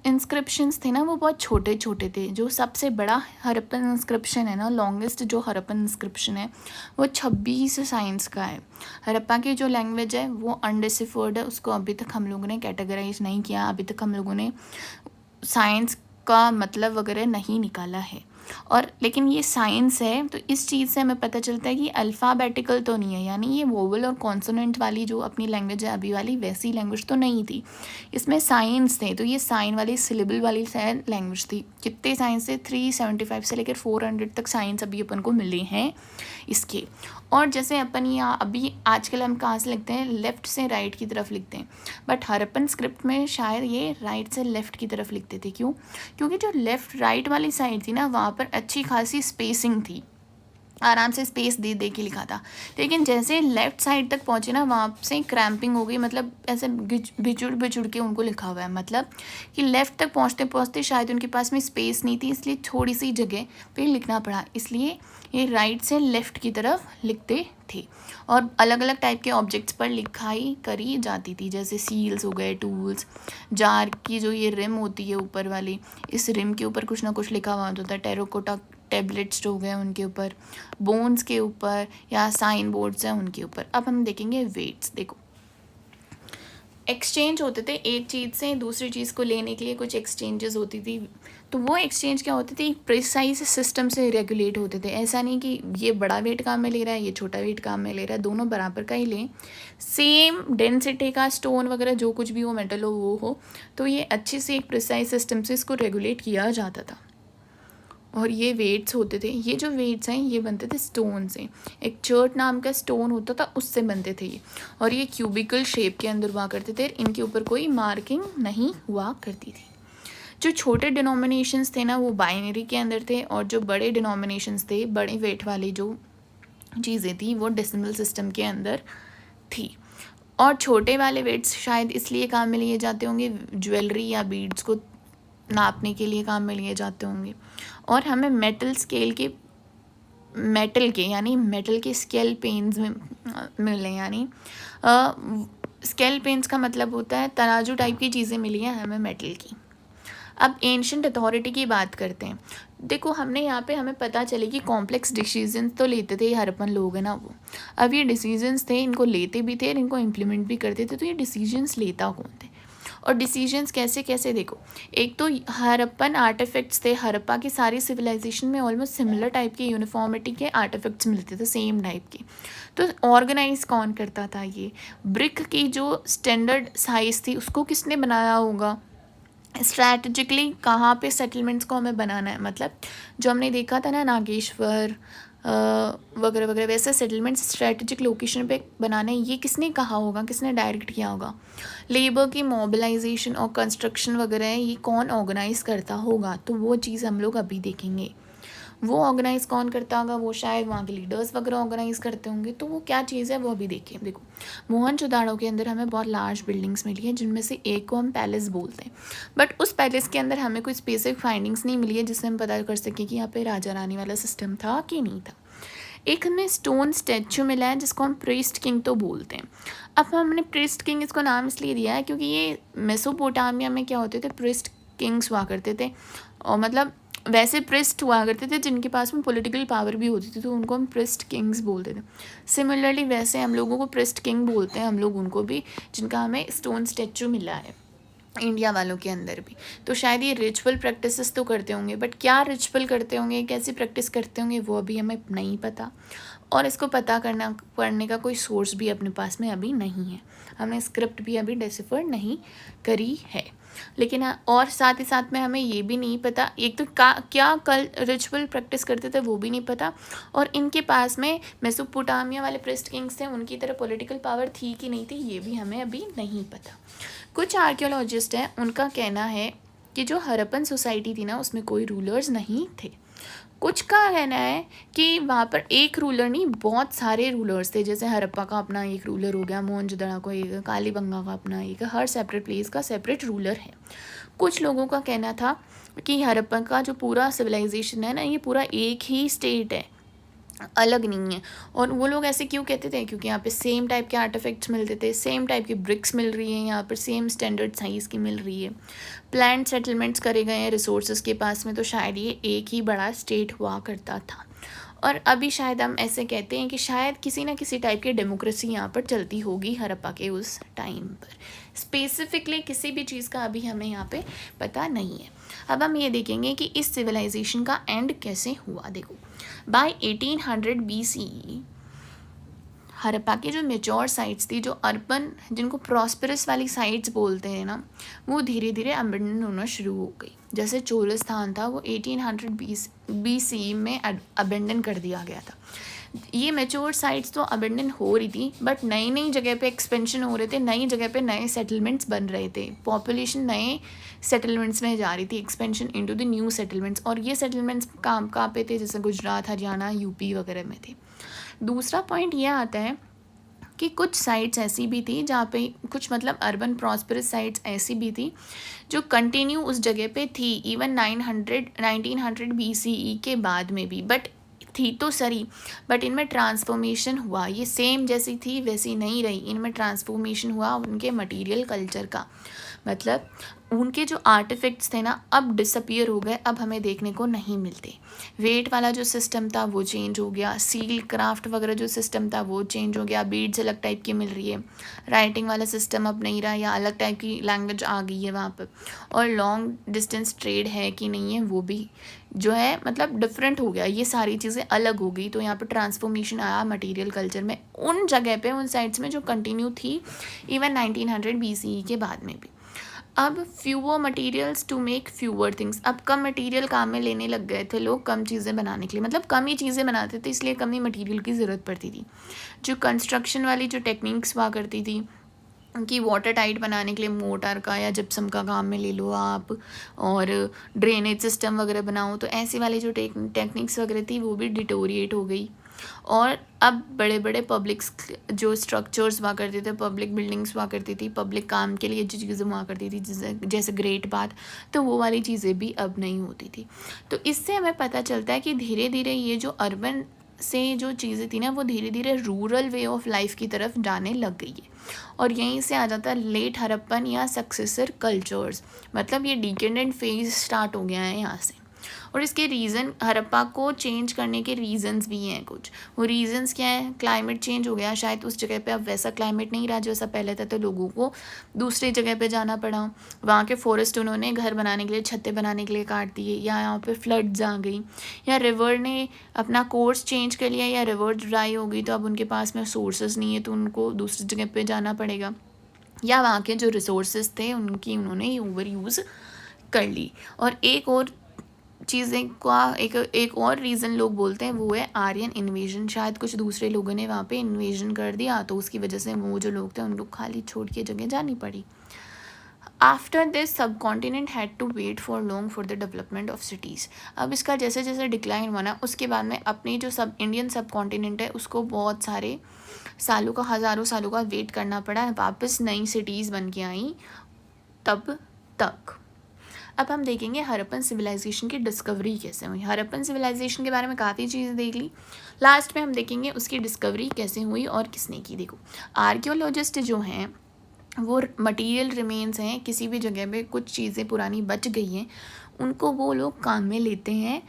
इंस्क्रिप्शंस थे ना वो बहुत छोटे छोटे थे। जो सबसे बड़ा हरप्पन इंस्क्रिप्शन है ना, लॉन्गेस्ट जो हरप्पन इंस्क्रिप्शन है वो 26 साइंस का है। हरप्पा की जो लैंग्वेज है वो अनडिसिफर्ड है, उसको अभी तक हम लोगों ने कैटेगराइज नहीं किया, अभी तक हम लोगों ने साइंस का मतलब वगैरह नहीं निकाला है। और लेकिन ये साइंस है, तो इस चीज़ से हमें पता चलता है कि अल्फ़ाबेटिकल तो नहीं है, यानी ये वोवल और कॉन्सोनेंट वाली जो अपनी लैंग्वेज है अभी वाली, वैसी लैंग्वेज तो नहीं थी। इसमें साइंस थे, तो ये साइन वाली सिलेबल वाली लैंग्वेज थी। कितने साइंस थे, 375 से लेकर 400 तक साइंस अभी अपन को मिले हैं इसके। और जैसे अपन यहाँ अभी आजकल हम कहाँ से लिखते हैं, लेफ़्ट से राइट की तरफ लिखते हैं, बट हरप्पन स्क्रिप्ट में शायद ये राइट से लेफ़्ट की तरफ लिखते थे। क्यों? क्योंकि जो लेफ़्ट राइट वाली साइड थी ना, वहाँ पर अच्छी खासी स्पेसिंग थी, आराम से स्पेस दे दे के लिखा था। लेकिन जैसे लेफ़्ट साइड तक पहुँचे ना, वहाँ से क्रैम्पिंग हो गई, मतलब ऐसे बिछुड़ के उनको लिखा हुआ है, मतलब कि लेफ़्ट तक पहुँचते पहुँचते शायद उनके पास में स्पेस नहीं थी, इसलिए थोड़ी सी जगह पे लिखना पड़ा, इसलिए ये राइट से लेफ़्ट की तरफ लिखते थे। और अलग अलग टाइप के ऑब्जेक्ट्स पर लिखाई करी जाती थी, जैसे सील्स हो गए, टूल्स, जार की जो ये रिम होती है ऊपर वाली, इस रिम के ऊपर कुछ ना कुछ लिखा हुआ होता है। टेराकोटा टैबलेट्स हो गए उनके ऊपर, बोन्स के ऊपर, या साइन बोर्ड्स हैं उनके ऊपर। अब हम देखेंगे वेट्स। देखो, एक्सचेंज होते थे, एक चीज़ से दूसरी चीज़ को लेने के लिए कुछ एक्सचेंजेस होती थी। तो वो एक्सचेंज क्या होते थे, एक प्रिसाइज सिस्टम से रेगुलेट होते थे। ऐसा नहीं कि ये बड़ा वेट काम में ले रहा है, ये छोटा वेट काम में ले रहा है, दोनों बराबर का ही लें, सेम डेंसिटी का स्टोन वगैरह जो कुछ भी हो, मेटल हो, वो हो, तो ये अच्छे से एक प्रिसाइज सिस्टम से इसको रेगुलेट किया जाता था। और ये वेट्स होते थे, ये जो वेट्स हैं ये बनते थे स्टोन से, एक चर्ट नाम का स्टोन होता था, उससे बनते थे ये। और ये क्यूबिकल शेप के अंदर हुआ करते थे, इनके ऊपर कोई मार्किंग नहीं हुआ करती थी। जो छोटे डिनोमिनेशंस थे ना वो बाइनरी के अंदर थे, और जो बड़े डिनोमिनेशंस थे, बड़े वेट वाली जो चीज़ें थी, वो डेसिमल सिस्टम के अंदर थी। और छोटे वाले वेट्स शायद इसलिए काम में लिए जाते होंगे, ज्वेलरी या बीड्स को नापने के लिए काम में लिए जाते होंगे। और हमें मेटल के स्केल पेन्स में मिले, यानी स्केल पेन्स का मतलब होता है तराजू टाइप की चीज़ें मिली हैं हमें मेटल की। अब एंशिएंट अथॉरिटी की बात करते हैं। देखो हमने यहाँ पे हमें पता चले कि कॉम्प्लेक्स डिसीजंस तो लेते थे ये हड़प्पन लोग हैं ना वो। अब ये डिसीजंस थे, इनको लेते भी थे और इनको इम्प्लीमेंट भी करते थे। तो ये डिसीजंस लेता कौन थे और डिसीजंस कैसे कैसे, देखो एक तो हड़प्पन आर्टिफैक्ट्स थे। हड़प्पा की सारी सिविलाइजेशन में ऑलमोस्ट सिमिलर टाइप के यूनिफॉर्मिटी के आर्टिफैक्ट्स मिलते थे, सेम टाइप के। तो ऑर्गेनाइज कौन करता था ये? ब्रिक की जो स्टैंडर्ड साइज़ थी उसको किसने बनाया होगा? स्ट्रैटेजिकली कहाँ पे सेटलमेंट्स को हमें बनाना है, मतलब जो हमने देखा था ना नागेश्वर वगैरह वगैरह, वैसे सेटलमेंट्स स्ट्रैटेजिक लोकेशन पे बनाना है, ये किसने कहा होगा, किसने डायरेक्ट किया होगा? लेबर की मोबिलाइजेशन और कंस्ट्रक्शन वगैरह है, ये कौन ऑर्गेनाइज करता होगा? तो वो चीज़ हम लोग अभी देखेंगे। वो ऑर्गेनाइज़ कौन करता होगा? वो शायद वहाँ के लीडर्स वगैरह ऑर्गेनाइज़ करते होंगे। तो वो क्या चीज़ है वो अभी देखिए। देखो मोहनजोदाड़ो के अंदर हमें बहुत लार्ज बिल्डिंग्स मिली है, जिनमें से एक को हम पैलेस बोलते हैं। बट उस पैलेस के अंदर हमें कोई स्पेसिफिक फाइंडिंग्स नहीं मिली है जिससे हम पता कर सकें कि यहाँ पे राजा रानी वाला सिस्टम था कि नहीं था। एक हमें स्टोन स्टैचू मिला है जिसको हम प्रीस्ट किंग तो बोलते हैं। अब हमने प्रीस्ट किंग इसको नाम इसलिए दिया है क्योंकि ये मेसोपोटामिया में क्या होते थे, प्रीस्ट किंग्स हुआ करते थे। और मतलब वैसे प्रिस्ट हुआ करते थे जिनके पास में पॉलिटिकल पावर भी होती थी, तो उनको हम प्रिस्ट किंग्स बोलते थे। सिमिलरली वैसे हम लोगों को प्रिस्ट किंग बोलते हैं, हम लोग उनको भी, जिनका हमें स्टोन स्टैचू मिला है इंडिया वालों के अंदर भी। तो शायद ये रिचुअल प्रैक्टिसेस तो करते होंगे, बट क्या रिचुअल करते होंगे, कैसी प्रैक्टिस करते होंगे, वो अभी हमें नहीं पता। और इसको पता करने का कोई सोर्स भी अपने पास में अभी नहीं है। हमने स्क्रिप्ट भी अभी डिसिफर नहीं करी है। लेकिन और साथ ही साथ में हमें ये भी नहीं पता, एक तो क्या कल रिचुअल प्रैक्टिस करते थे वो भी नहीं पता, और इनके पास में मेसोपोटामिया वाले प्रेस्ट किंग्स थे, उनकी तरह पॉलिटिकल पावर थी कि नहीं थी ये भी हमें अभी नहीं पता। कुछ आर्कियोलॉजिस्ट हैं, उनका कहना है कि जो हड़प्पन सोसाइटी थी ना उसमें कोई रूलर्स नहीं थे। कुछ का कहना है कि वहाँ पर एक रूलर नहीं बहुत सारे रूलर्स थे, जैसे हड़प्पा का अपना एक रूलर हो गया, मोहनजोदड़ो को एक, कालीबंगा का अपना एक, हर सेपरेट प्लेस का सेपरेट रूलर है। कुछ लोगों का कहना था कि हड़प्पा का जो पूरा सिविलाइजेशन है ना ये पूरा एक ही स्टेट है, अलग नहीं है। और वो लोग ऐसे क्यों कहते थे? क्योंकि यहाँ पे सेम टाइप के आर्टिफैक्ट्स मिलते थे, सेम टाइप की ब्रिक्स मिल रही हैं यहाँ पर, सेम स्टैंडर्ड साइज़ की मिल रही है, प्लान्ड सेटलमेंट्स करे गए हैं रिसोर्सेज के पास में, तो शायद ये एक ही बड़ा स्टेट हुआ करता था। और अभी शायद हम ऐसे कहते हैं कि शायद किसी ना किसी टाइप की डेमोक्रेसी यहाँ पर चलती होगी हड़प्पा के उस टाइम पर। स्पेसिफिकली किसी भी चीज़ का अभी हमें यहाँ पे पता नहीं है। अब हम ये देखेंगे कि इस सिविलाइजेशन का एंड कैसे हुआ। देखो बाय 1800 BCE हड़प्पा की जो मेच्योर साइट्स थी, जो अर्बन, जिनको प्रॉस्पेरस वाली साइट्स बोलते हैं ना, वो धीरे धीरे अबेंडन होना शुरू हो गई। जैसे चोलिस्तान था वो 1800 BCE में अबेंडन कर दिया गया था। ये मेच्योर साइट्स तो अबेंडन हो रही थी, बट नई नई जगह पे एक्सपेंशन हो रहे थे, नई जगह पे नए सेटलमेंट्स बन रहे थे, पॉपुलेशन नए सेटलमेंट्स में जा रही थी, expansion into the new settlements. और ये सेटलमेंट्स कहाँ पे थे? जैसे गुजरात, हरियाणा, यूपी वगैरह में थे। दूसरा पॉइंट ये आता है कि कुछ साइट्स ऐसी भी थी जहाँ पे कुछ मतलब अर्बन प्रॉस्पेरस साइट्स ऐसी भी थी जो कंटिन्यू उस जगह पे थी इवन 1900 BCE के बाद में भी, बट थी तो सही, बट इनमें ट्रांसफॉर्मेशन हुआ। ये सेम जैसी थी वैसी नहीं रही, इनमें ट्रांसफॉर्मेशन हुआ उनके मटेरियल कल्चर का। मतलब उनके जो आर्टिफैक्ट्स थे ना अब डिसअपियर हो गए, अब हमें देखने को नहीं मिलते। वेट वाला जो सिस्टम था वो चेंज हो गया, सील क्राफ्ट वगैरह जो सिस्टम था वो चेंज हो गया, बीड्स अलग टाइप की मिल रही है, राइटिंग वाला सिस्टम अब नहीं रहा या अलग टाइप की लैंग्वेज आ गई है वहाँ पर, और लॉन्ग डिस्टेंस ट्रेड है कि नहीं है वो भी जो है मतलब डिफरेंट हो गया, ये सारी चीज़ें अलग हो गई। तो यहाँ पर ट्रांसफॉर्मेशन आया मटेरियल कल्चर में उन जगह पे, उन साइट्स में जो कंटिन्यू थी इवन 1900 BCE के बाद में भी। अब fewer materials to make fewer things, अब कम मटेरियल काम में लेने लग गए थे लोग कम चीज़ें बनाने के लिए, मतलब कम ही चीज़ें बनाते थे इसलिए कम ही मटेरियल की ज़रूरत पड़ती थी। जो कंस्ट्रक्शन वाली जो टेक्निक्स हुआ करती थी कि वाटर टाइट बनाने के लिए मोटर का या जिप्सम का काम में ले लो आप, और ड्रेनेज सिस्टम वगैरह बनाओ, तो ऐसे वाली जो टेक्निक्स वगैरह थी वो भी डिटोरिएट हो गई। और अब बड़े बड़े पब्लिक्स जो स्ट्रक्चर्स हुआ करते थे, पब्लिक बिल्डिंग्स हुआ करती थी, पब्लिक काम के लिए जो चीज़ें हुआ करती थी जैसे ग्रेट बात, तो वो वाली चीज़ें भी अब नहीं होती थी। तो इससे हमें पता चलता है कि धीरे धीरे ये जो अर्बन से जो चीज़ें थी ना वो धीरे धीरे रूरल वे ऑफ लाइफ की तरफ जाने लग गई है। और यहीं से आ जाता है लेट हड़प्पन या सक्सेसर कल्चर्स, मतलब ये डिकेडेंट फेज स्टार्ट हो गया है यहाँ से। और इसके रीज़न, हड़प्पा को चेंज करने के रीजंस भी हैं कुछ। वो रीजंस क्या है, क्लाइमेट चेंज हो गया, शायद उस जगह पे अब वैसा क्लाइमेट नहीं रहा जैसा पहले था, तो लोगों को दूसरी जगह पे जाना पड़ा। वहाँ के फॉरेस्ट उन्होंने घर बनाने के लिए, छतें बनाने के लिए काट दिए, या यहाँ पे फ्लड्स आ गई, या रिवर ने अपना कोर्स चेंज कर लिया, या रिवर ड्राई हो गई तो अब उनके पास में सोर्सेज नहीं है तो उनको दूसरी जगह पे जाना पड़ेगा, या वहाँ के जो रिसोर्सेज थे उनकी उन्होंने ओवर यूज़ कर ली। और एक और चीज़ें का एक और रीज़न लोग बोलते हैं वो है आर्यन इन्वेजन, शायद कुछ दूसरे लोगों ने वहाँ पे इन्वेजन कर दिया तो उसकी वजह से वो जो लोग थे उनको खाली छोड़ के जगह जानी पड़ी। After this subcontinent had to wait for long for the development of cities. अब इसका जैसे जैसे डिक्लाइन हुआ ना उसके बाद में अपनी जो सब इंडियन सब कॉन्टिनेंट है उसको बहुत सारे सालों का, हज़ारों सालों का वेट करना पड़ा, वापस नई सिटीज़ बन के आई तब तक। अब हम देखेंगे हड़प्पन सिविलाइजेशन की डिस्कवरी कैसे हुई। हड़प्पन सिविलाइजेशन के बारे में काफ़ी चीज़ें देख ली, लास्ट में हम देखेंगे उसकी डिस्कवरी कैसे हुई और किसने की। देखो आर्कियोलॉजिस्ट जो हैं वो मटेरियल रिमेन्स हैं, किसी भी जगह पे कुछ चीज़ें पुरानी बच गई हैं उनको वो लोग काम में लेते हैं,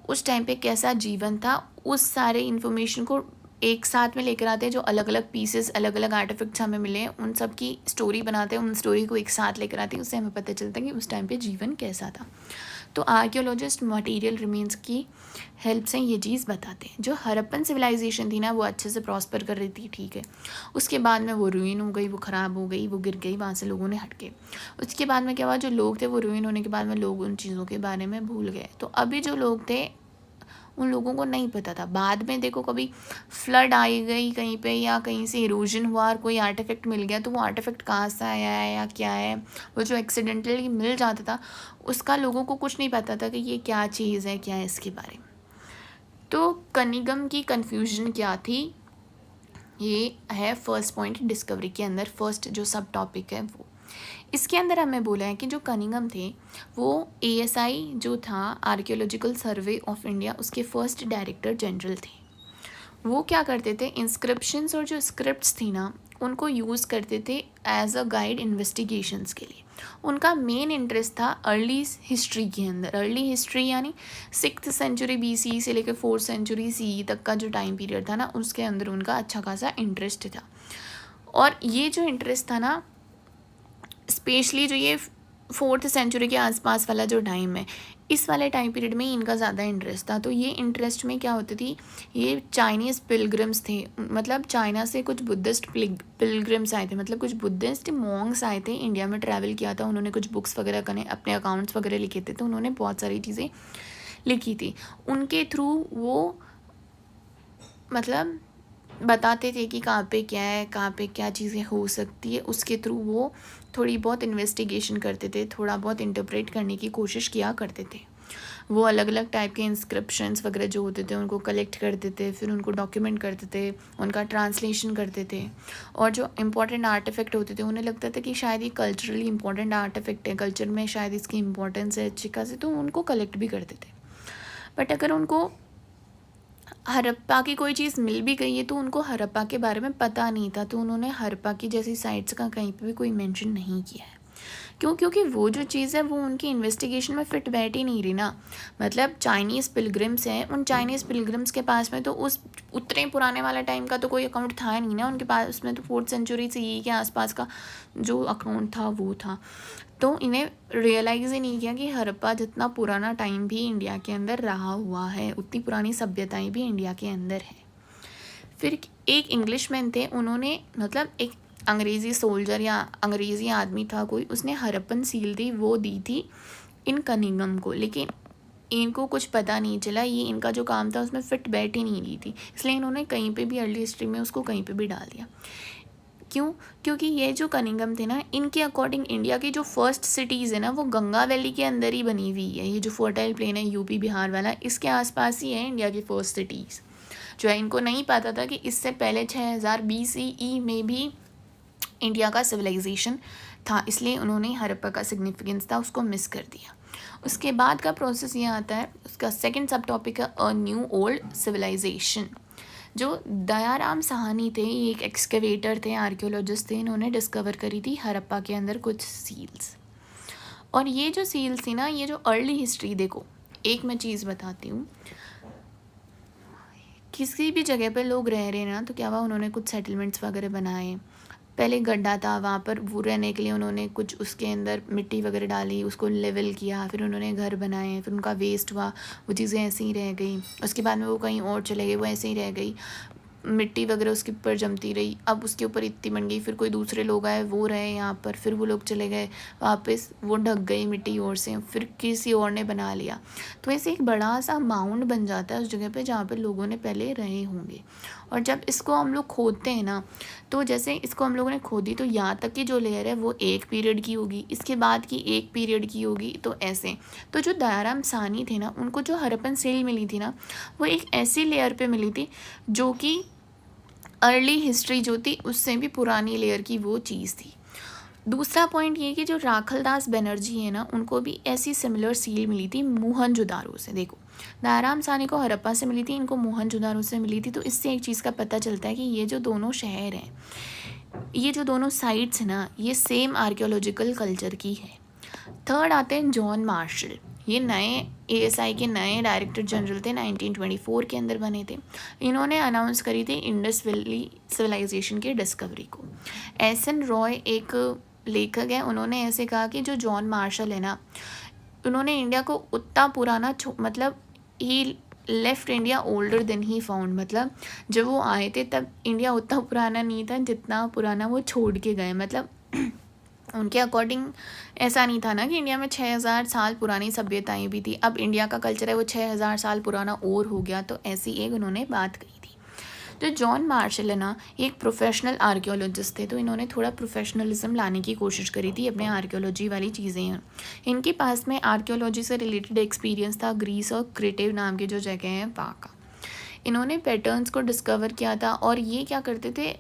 उस टाइम पे कैसा जीवन था उस सारे इन्फॉर्मेशन को एक साथ में लेकर आते हैं, जो अलग अलग पीसेस, अलग अलग आर्टिफैक्ट्स हमें मिले हैं उन सब की स्टोरी बनाते हैं, उन स्टोरी को एक साथ लेकर आते हैं, उससे हमें पता चलता है कि उस टाइम पे जीवन कैसा था। तो आर्कियोलॉजिस्ट मटेरियल रिमेन्स की हेल्प से ये चीज़ बताते हैं। जो हड़प्पन सिविलाइजेशन थी ना वो अच्छे से प्रॉस्पर कर रही थी, ठीक है, उसके बाद में वो रूइन हो गई, वो ख़राब हो गई, वो गिर गई, वहाँ से लोगों ने हट के। उसके बाद में क्या हुआ, जो लोग थे वो रूइन होने के बाद में लोग उन चीज़ों के बारे में भूल गए। तो अभी जो लोग थे उन लोगों को नहीं पता था। बाद में देखो कभी फ्लड आई गई कहीं पे या कहीं से इरोजन हुआ और कोई आर्टिफैक्ट मिल गया तो वो आर्टिफैक्ट कहाँ से आया है या क्या है, वो जो एक्सीडेंटली मिल जाता था उसका लोगों को कुछ नहीं पता था कि ये क्या चीज़ है, क्या है इसके बारे में। तो कनिंघम की कन्फ्यूजन क्या थी, ये है फर्स्ट पॉइंट डिस्कवरी के अंदर, फर्स्ट जो सब टॉपिक है वो। इसके अंदर हमें बोला है कि जो कनिंघम थे वो ASI जो था आर्कियोलॉजिकल सर्वे ऑफ इंडिया उसके फर्स्ट डायरेक्टर जनरल थे। वो क्या करते थे, इंस्क्रिप्शंस और जो स्क्रिप्ट्स थी ना उनको यूज़ करते थे एज अ गाइड इन्वेस्टिगेशंस के लिए। उनका मेन इंटरेस्ट था अर्ली हिस्ट्री के अंदर, अर्ली हिस्ट्री यानी 6th सेंचुरी BC से लेकर 4th सेंचुरी CE तक का जो टाइम पीरियड था ना उसके अंदर उनका अच्छा खासा इंटरेस्ट था। और ये जो इंटरेस्ट था ना स्पेशली जो ये 4th सेंचुरी के आसपास वाला जो टाइम है इस वाले टाइम पीरियड में इनका ज़्यादा इंटरेस्ट था। तो ये इंटरेस्ट में क्या होती थी, ये चाइनीज़ पिलग्रिम्स थे, मतलब चाइना से कुछ बुद्धिस्ट पिलग्रिम्स आए थे, मतलब कुछ बुद्धिस्ट मॉन्क्स आए थे, इंडिया में ट्रैवल किया था, उन्होंने कुछ बुक्स वगैरह करने, अपने अकाउंट्स वगैरह लिखे थे, तो उन्होंने बहुत सारी चीज़ें लिखी थी। उनके थ्रू वो मतलब बताते थे कि कहाँ पे क्या है, कहाँ पे क्या चीज़ें हो सकती है, उसके थ्रू वो थोड़ी बहुत इन्वेस्टिगेशन करते थे, थोड़ा बहुत इंटरप्रेट करने की कोशिश किया करते थे। वो अलग अलग टाइप के इंस्क्रिप्शंस वगैरह जो होते थे उनको कलेक्ट करते थे, फिर उनको डॉक्यूमेंट करते थे, उनका ट्रांसलेशन करते थे। और जो इम्पोर्टेंट आर्टिफैक्ट होते थे उन्हें लगता था कि शायद ये कल्चरली इंपॉर्टेंट आर्टिफैक्ट है, कल्चर में शायद इसकी इंपॉर्टेंस है अच्छी खासी, तो उनको कलेक्ट भी करते थे। बट अगर उनको हड़प्पा की कोई चीज़ मिल भी गई है तो उनको हड़प्पा के बारे में पता नहीं था, तो उन्होंने हड़प्पा की जैसी साइट्स का कहीं पे भी कोई मेंशन नहीं किया है। क्यों? क्योंकि वो जो चीज़ है वो उनकी इन्वेस्टिगेशन में फिट बैठ ही नहीं रही ना। मतलब चाइनीज़ पिलग्रिम्स हैं, उन चाइनीज़ पिलग्रिम्स के पास में तो उस उतने पुराने वाला टाइम का तो कोई अकाउंट था नहीं ना उनके पास, उसमें तो 4th सेंचुरी से ही के आसपास का जो अकाउंट था वो था। तो इन्हें रियलाइज़ ही नहीं किया कि हड़प्पा जितना पुराना टाइम भी इंडिया के अंदर रहा हुआ है, उतनी पुरानी सभ्यताएं भी इंडिया के अंदर है। फिर एक इंग्लिशमैन थे, उन्होंने मतलब एक अंग्रेज़ी सोल्जर या अंग्रेज़ी आदमी था कोई, उसने हड़प्पन सील थी वो दी थी इन कनिंगम को, लेकिन इनको कुछ पता नहीं चला, ये इनका जो काम था उसमें फिट बैठ ही नहीं रही थी, इसलिए इन्होंने कहीं पे भी अर्ली हिस्ट्री में उसको कहीं पे भी डाल दिया। क्यों? क्योंकि ये जो कनिंगम थे ना, इनके अकॉर्डिंग इंडिया की जो फर्स्ट सिटीज़ है ना वो गंगा वैली के अंदर ही बनी हुई है। ये जो फर्टाइल प्लेन है यूपी बिहार वाला, इसके आसपास ही है इंडिया की फर्स्ट सिटीज़। जो है इनको नहीं पता था कि इससे पहले 6000 BCE में भी इंडिया का सिविलाइजेशन था, इसलिए उन्होंने हड़प्पा का सिग्निफिकेंस था उसको मिस कर दिया। उसके बाद का प्रोसेस ये आता है, उसका सेकंड सब टॉपिक है अ न्यू ओल्ड सिविलाइजेशन। जो दयाराम साहनी थे, ये एक एक्सकेवेटर थे, आर्कियोलॉजिस्ट थे, इन्होंने डिस्कवर करी थी हड़प्पा के अंदर कुछ सील्स। और ये जो सील्स थी ना, ये जो अर्ली हिस्ट्री, देखो एक मैं चीज़ बताती हूँ, किसी भी जगह पर लोग रह रहे हैं ना तो क्या हुआ, उन्होंने कुछ सेटलमेंट्स वगैरह बनाए। पहले गड्ढा था, वहाँ पर वो रहने के लिए उन्होंने कुछ उसके अंदर मिट्टी वगैरह डाली, उसको लेवल किया, फिर उन्होंने घर बनाए, फिर उनका वेस्ट हुआ, वो चीज़ें ऐसे ही रह गई। उसके बाद में वो कहीं और चले गए, वो ऐसे ही रह गई, मिट्टी वगैरह उसके ऊपर जमती रही, अब उसके ऊपर इतनी बन गई, फिर कोई दूसरे लोग आए, वो रहे यहाँ पर, फिर वो लोग चले गए वापस, वो ढक गई मिट्टी और से, फिर किसी और ने बना लिया। तो ऐसे एक बड़ा सा माउंड बन जाता है उस जगह पे जहाँ पर लोगों ने पहले रहे होंगे। और जब इसको हम लोग खोदते हैं ना, तो जैसे इसको हम लोगों ने खोदी तो यहाँ तक की जो लेयर है वो एक पीरियड की होगी, इसके बाद की एक पीरियड की होगी, तो ऐसे। तो जो दयाराम साहनी थे ना, उनको जो हड़प्पन सील मिली थी ना, वो एक ऐसी लेयर पे मिली थी जो कि अर्ली हिस्ट्री जो थी उससे भी पुरानी लेयर की वो चीज़ थी। दूसरा पॉइंट ये कि जो राखलदास बनर्जी है ना, उनको भी ऐसी सिमिलर सील मिली थी मोहनजोदारो से। देखो, दयाराम साहनी को हड़प्पा से मिली थी, इनको मोहनजोदारो से मिली थी। तो इससे एक चीज़ का पता चलता है कि ये जो दोनों शहर हैं, ये जो दोनों साइट्स हैं ना, ये सेम आर्कियोलॉजिकल कल्चर की है। थर्ड आते हैं जॉन मार्शल, ये नए ASI के नए डायरेक्टर जनरल थे, 1924 के अंदर बने थे। इन्होंने अनाउंस करी थी इंडस वैली सिविलाइजेशन की डिस्कवरी को। SN रॉय एक लेखक है, उन्होंने ऐसे कहा कि जो जॉन मार्शल है ना, उन्होंने इंडिया को उतना पुराना मतलब he left India older than he found, मतलब जब वो आए थे तब इंडिया उतना पुराना नहीं था जितना पुराना वो छोड़ के गए। मतलब उनके अकॉर्डिंग ऐसा नहीं था ना कि इंडिया में 6000 साल पुरानी सभ्यताएं भी थी, अब इंडिया का कल्चर है वो 6000 साल पुराना और हो गया। तो ऐसी एक उन्होंने बात कही थी। तो जॉन मार्शल है ना, एक प्रोफेशनल आर्कियोलॉजिस्ट थे, तो इन्होंने थोड़ा प्रोफेशनलिज्म लाने की कोशिश करी थी अपने आर्कियोलॉजी वाली चीज़ें हैं। इनके पास में आर्कियोलॉजी से रिलेटेड एक्सपीरियंस था ग्रीस और क्रेटिव नाम की जो जगह है वहाँ का। इन्होंने पैटर्न्स को डिस्कवर किया था, और ये क्या करते थे,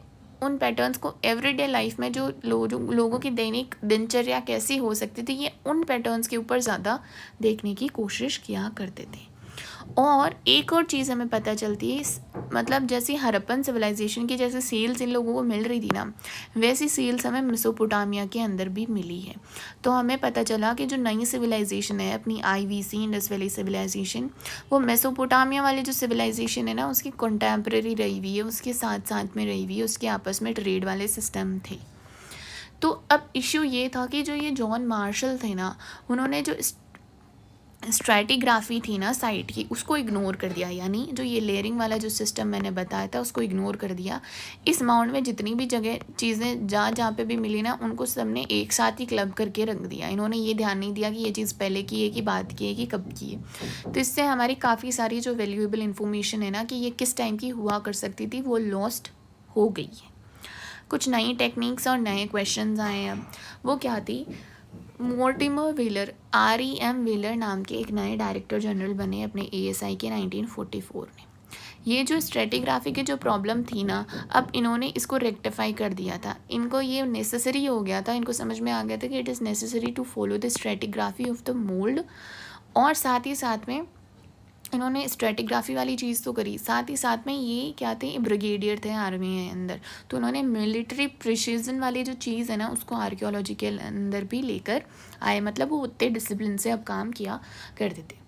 उन पैटर्न्स को एवरीडे लाइफ में जो लोगों की दैनिक दिनचर्या कैसी हो सकती थी, ये उन पैटर्न्स के ऊपर ज़्यादा देखने की कोशिश किया करते थे। और एक और चीज़ हमें पता चलती है, मतलब जैसे हड़प्पन सिविलाइजेशन की जैसे सील्स इन लोगों को मिल रही थी ना, वैसी सील्स हमें मेसोपोटामिया के अंदर भी मिली है। तो हमें पता चला कि जो नई सिविलाइजेशन है अपनी IVC इंडस वैली सिविलाइजेशन, वो मेसोपोटामिया वाली जो सिविलाइजेशन है ना, उसकी कंटेम्प्रेरी रही हुई है, उसके साथ साथ में रही हुई है, उसके आपस में ट्रेड वाले सिस्टम थे। तो अब इश्यू ये था कि जो ये जॉन मार्शल थे ना, उन्होंने जो स्ट्रैटिग्राफी थी ना साइट की, उसको इग्नोर कर दिया, यानी जो ये लेयरिंग वाला जो सिस्टम मैंने बताया था उसको इग्नोर कर दिया। इस माउंट में जितनी भी जगह चीज़ें जहाँ जहाँ पे भी मिली ना, उनको सबने एक साथ ही क्लब करके रख दिया। इन्होंने ये ध्यान नहीं दिया कि ये चीज़ पहले की है कि बाद की है कि कब की है। तो इससे हमारी काफ़ी सारी जो वैल्यूएबल इन्फॉर्मेशन है ना कि ये किस टाइम की हुआ कर सकती थी, वो लॉस्ट हो गई है। कुछ नई टेक्निक्स और नए क्वेश्चंस आए हैं। अब वो क्या थी, मोर्टिमर व्हीलर, REM व्हीलर नाम के एक नए डायरेक्टर जनरल बने अपने ASI के 1944 में। ये जो स्ट्रेटिग्राफी की जो प्रॉब्लम थी ना, अब इन्होंने इसको रेक्टिफाई कर दिया था। इनको ये नेसेसरी हो गया था, इनको समझ में आ गया था कि it is necessary to follow the stratigraphy of the mould, और साथ ही साथ में इन्होंने स्ट्रेटिग्राफी वाली चीज़ तो करी, साथ ही साथ में ये क्या थे, ब्रिगेडियर थे आर्मी के अंदर, तो उन्होंने मिलिट्री प्रिसीजन वाली जो चीज़ है ना उसको आर्कियोलॉजी के अंदर भी लेकर आए, मतलब वो उतने डिसिप्लिन से अब काम किया करते थे।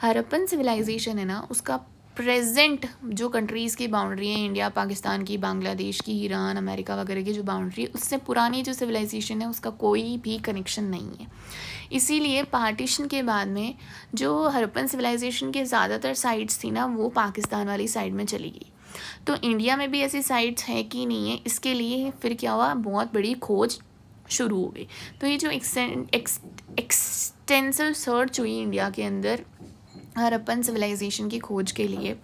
हड़प्पन सिविलाइजेशन है ना, उसका प्रेजेंट जो कंट्रीज़ की बाउंड्री है, इंडिया, पाकिस्तान की, बांग्लादेश की, ईरान, अमेरिका वगैरह की जो बाउंड्री है, उससे पुरानी जो सिविलाइजेशन है उसका कोई भी कनेक्शन नहीं है। इसीलिए पार्टीशन के बाद में जो हड़प्पन सिविलाइजेशन के ज़्यादातर साइट्स थी ना वो पाकिस्तान वाली साइड में चली गई। तो इंडिया में भी ऐसी साइट्स हैं कि नहीं है, इसके लिए फिर क्या हुआ, बहुत बड़ी खोज शुरू हो गई। तो ये जो एक्सटेंसिव सर्च हुई इंडिया के अंदर हड़प्पन सिविलाइजेशन की खोज के लिए,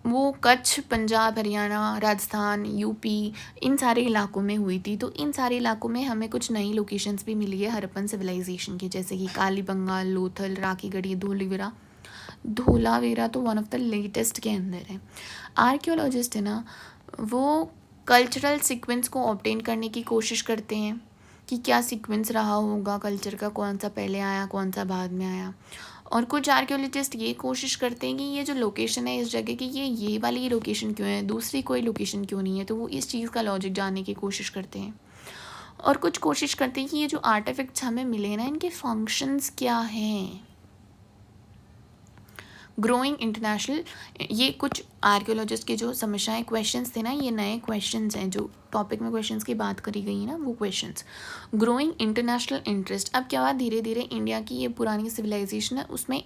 वो कच्छ, पंजाब, हरियाणा, राजस्थान, यूपी, इन सारे इलाकों में हुई थी। तो इन सारे इलाकों में हमें कुछ नई लोकेशंस भी मिली है हड़प्पन सिविलाइजेशन की, जैसे कि कालीबंगा, लोथल, राखीगढ़ी, धोलावीरा तो वन ऑफ द लेटेस्ट के अंदर है। आर्कियोलॉजिस्ट है ना, वो कल्चरल सीक्वेंस को ऑब्टेन करने की कोशिश करते हैं कि क्या सीक्वेंस रहा होगा कल्चर का, कौन सा पहले आया, कौन सा बाद में आया। और कुछ आर्कियोलॉजिस्ट ये कोशिश करते हैं कि ये जो लोकेशन है इस जगह की, ये वाली लोकेशन क्यों है, दूसरी कोई लोकेशन क्यों नहीं है, तो वो इस चीज़ का लॉजिक जानने की कोशिश करते हैं। और कुछ कोशिश करते हैं कि ये जो आर्टिफैक्ट्स हमें मिले ना, इनके फंक्शंस क्या हैं। ग्रोइंग इंटरनेशनल, ये कुछ आर्कियोलॉजिस्ट के जो समस्याएं, क्वेश्चंस थे ना, ये नए क्वेश्चंस हैं जो टॉपिक में क्वेश्चंस की बात करी गई है ना, वो क्वेश्चंस। ग्रोइंग इंटरनेशनल इंटरेस्ट, अब क्या हुआ, धीरे धीरे इंडिया की ये पुरानी सिविलाइजेशन है उसमें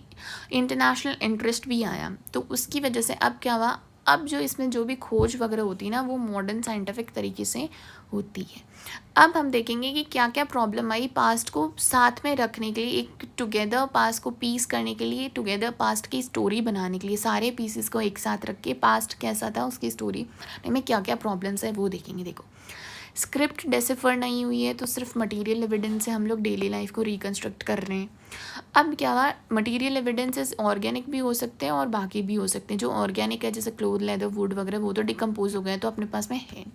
इंटरनेशनल इंटरेस्ट भी आया, तो उसकी वजह से अब क्या हुआ, अब जो इसमें जो भी खोज वगैरह होती है ना वो मॉडर्न साइंटिफिक तरीके से होती है। अब हम देखेंगे कि क्या क्या प्रॉब्लम आई पास्ट को साथ में रखने के लिए, एक टुगेदर पास्ट को पीस करने के लिए, टुगेदर पास्ट की स्टोरी बनाने के लिए, सारे पीसेस को एक साथ रख के पास्ट कैसा था उसकी स्टोरी में क्या क्या प्रॉब्लम्स है वो देखेंगे। देखो, स्क्रिप्ट डेसिफर नहीं हुई है तो सिर्फ मटेरियल एविडेंस से हम लोग डेली लाइफ को रिकन्स्ट्रक्ट कर रहे हैं। अब क्या हुआ, मटेरियल एविडेंसेस ऑर्गेनिक भी हो सकते हैं और बाकी भी हो सकते हैं। जो ऑर्गेनिक है जैसे क्लोथ, लेदर, वुड वगैरह, वो तो डिकम्पोज हो गए तो अपने पास में है।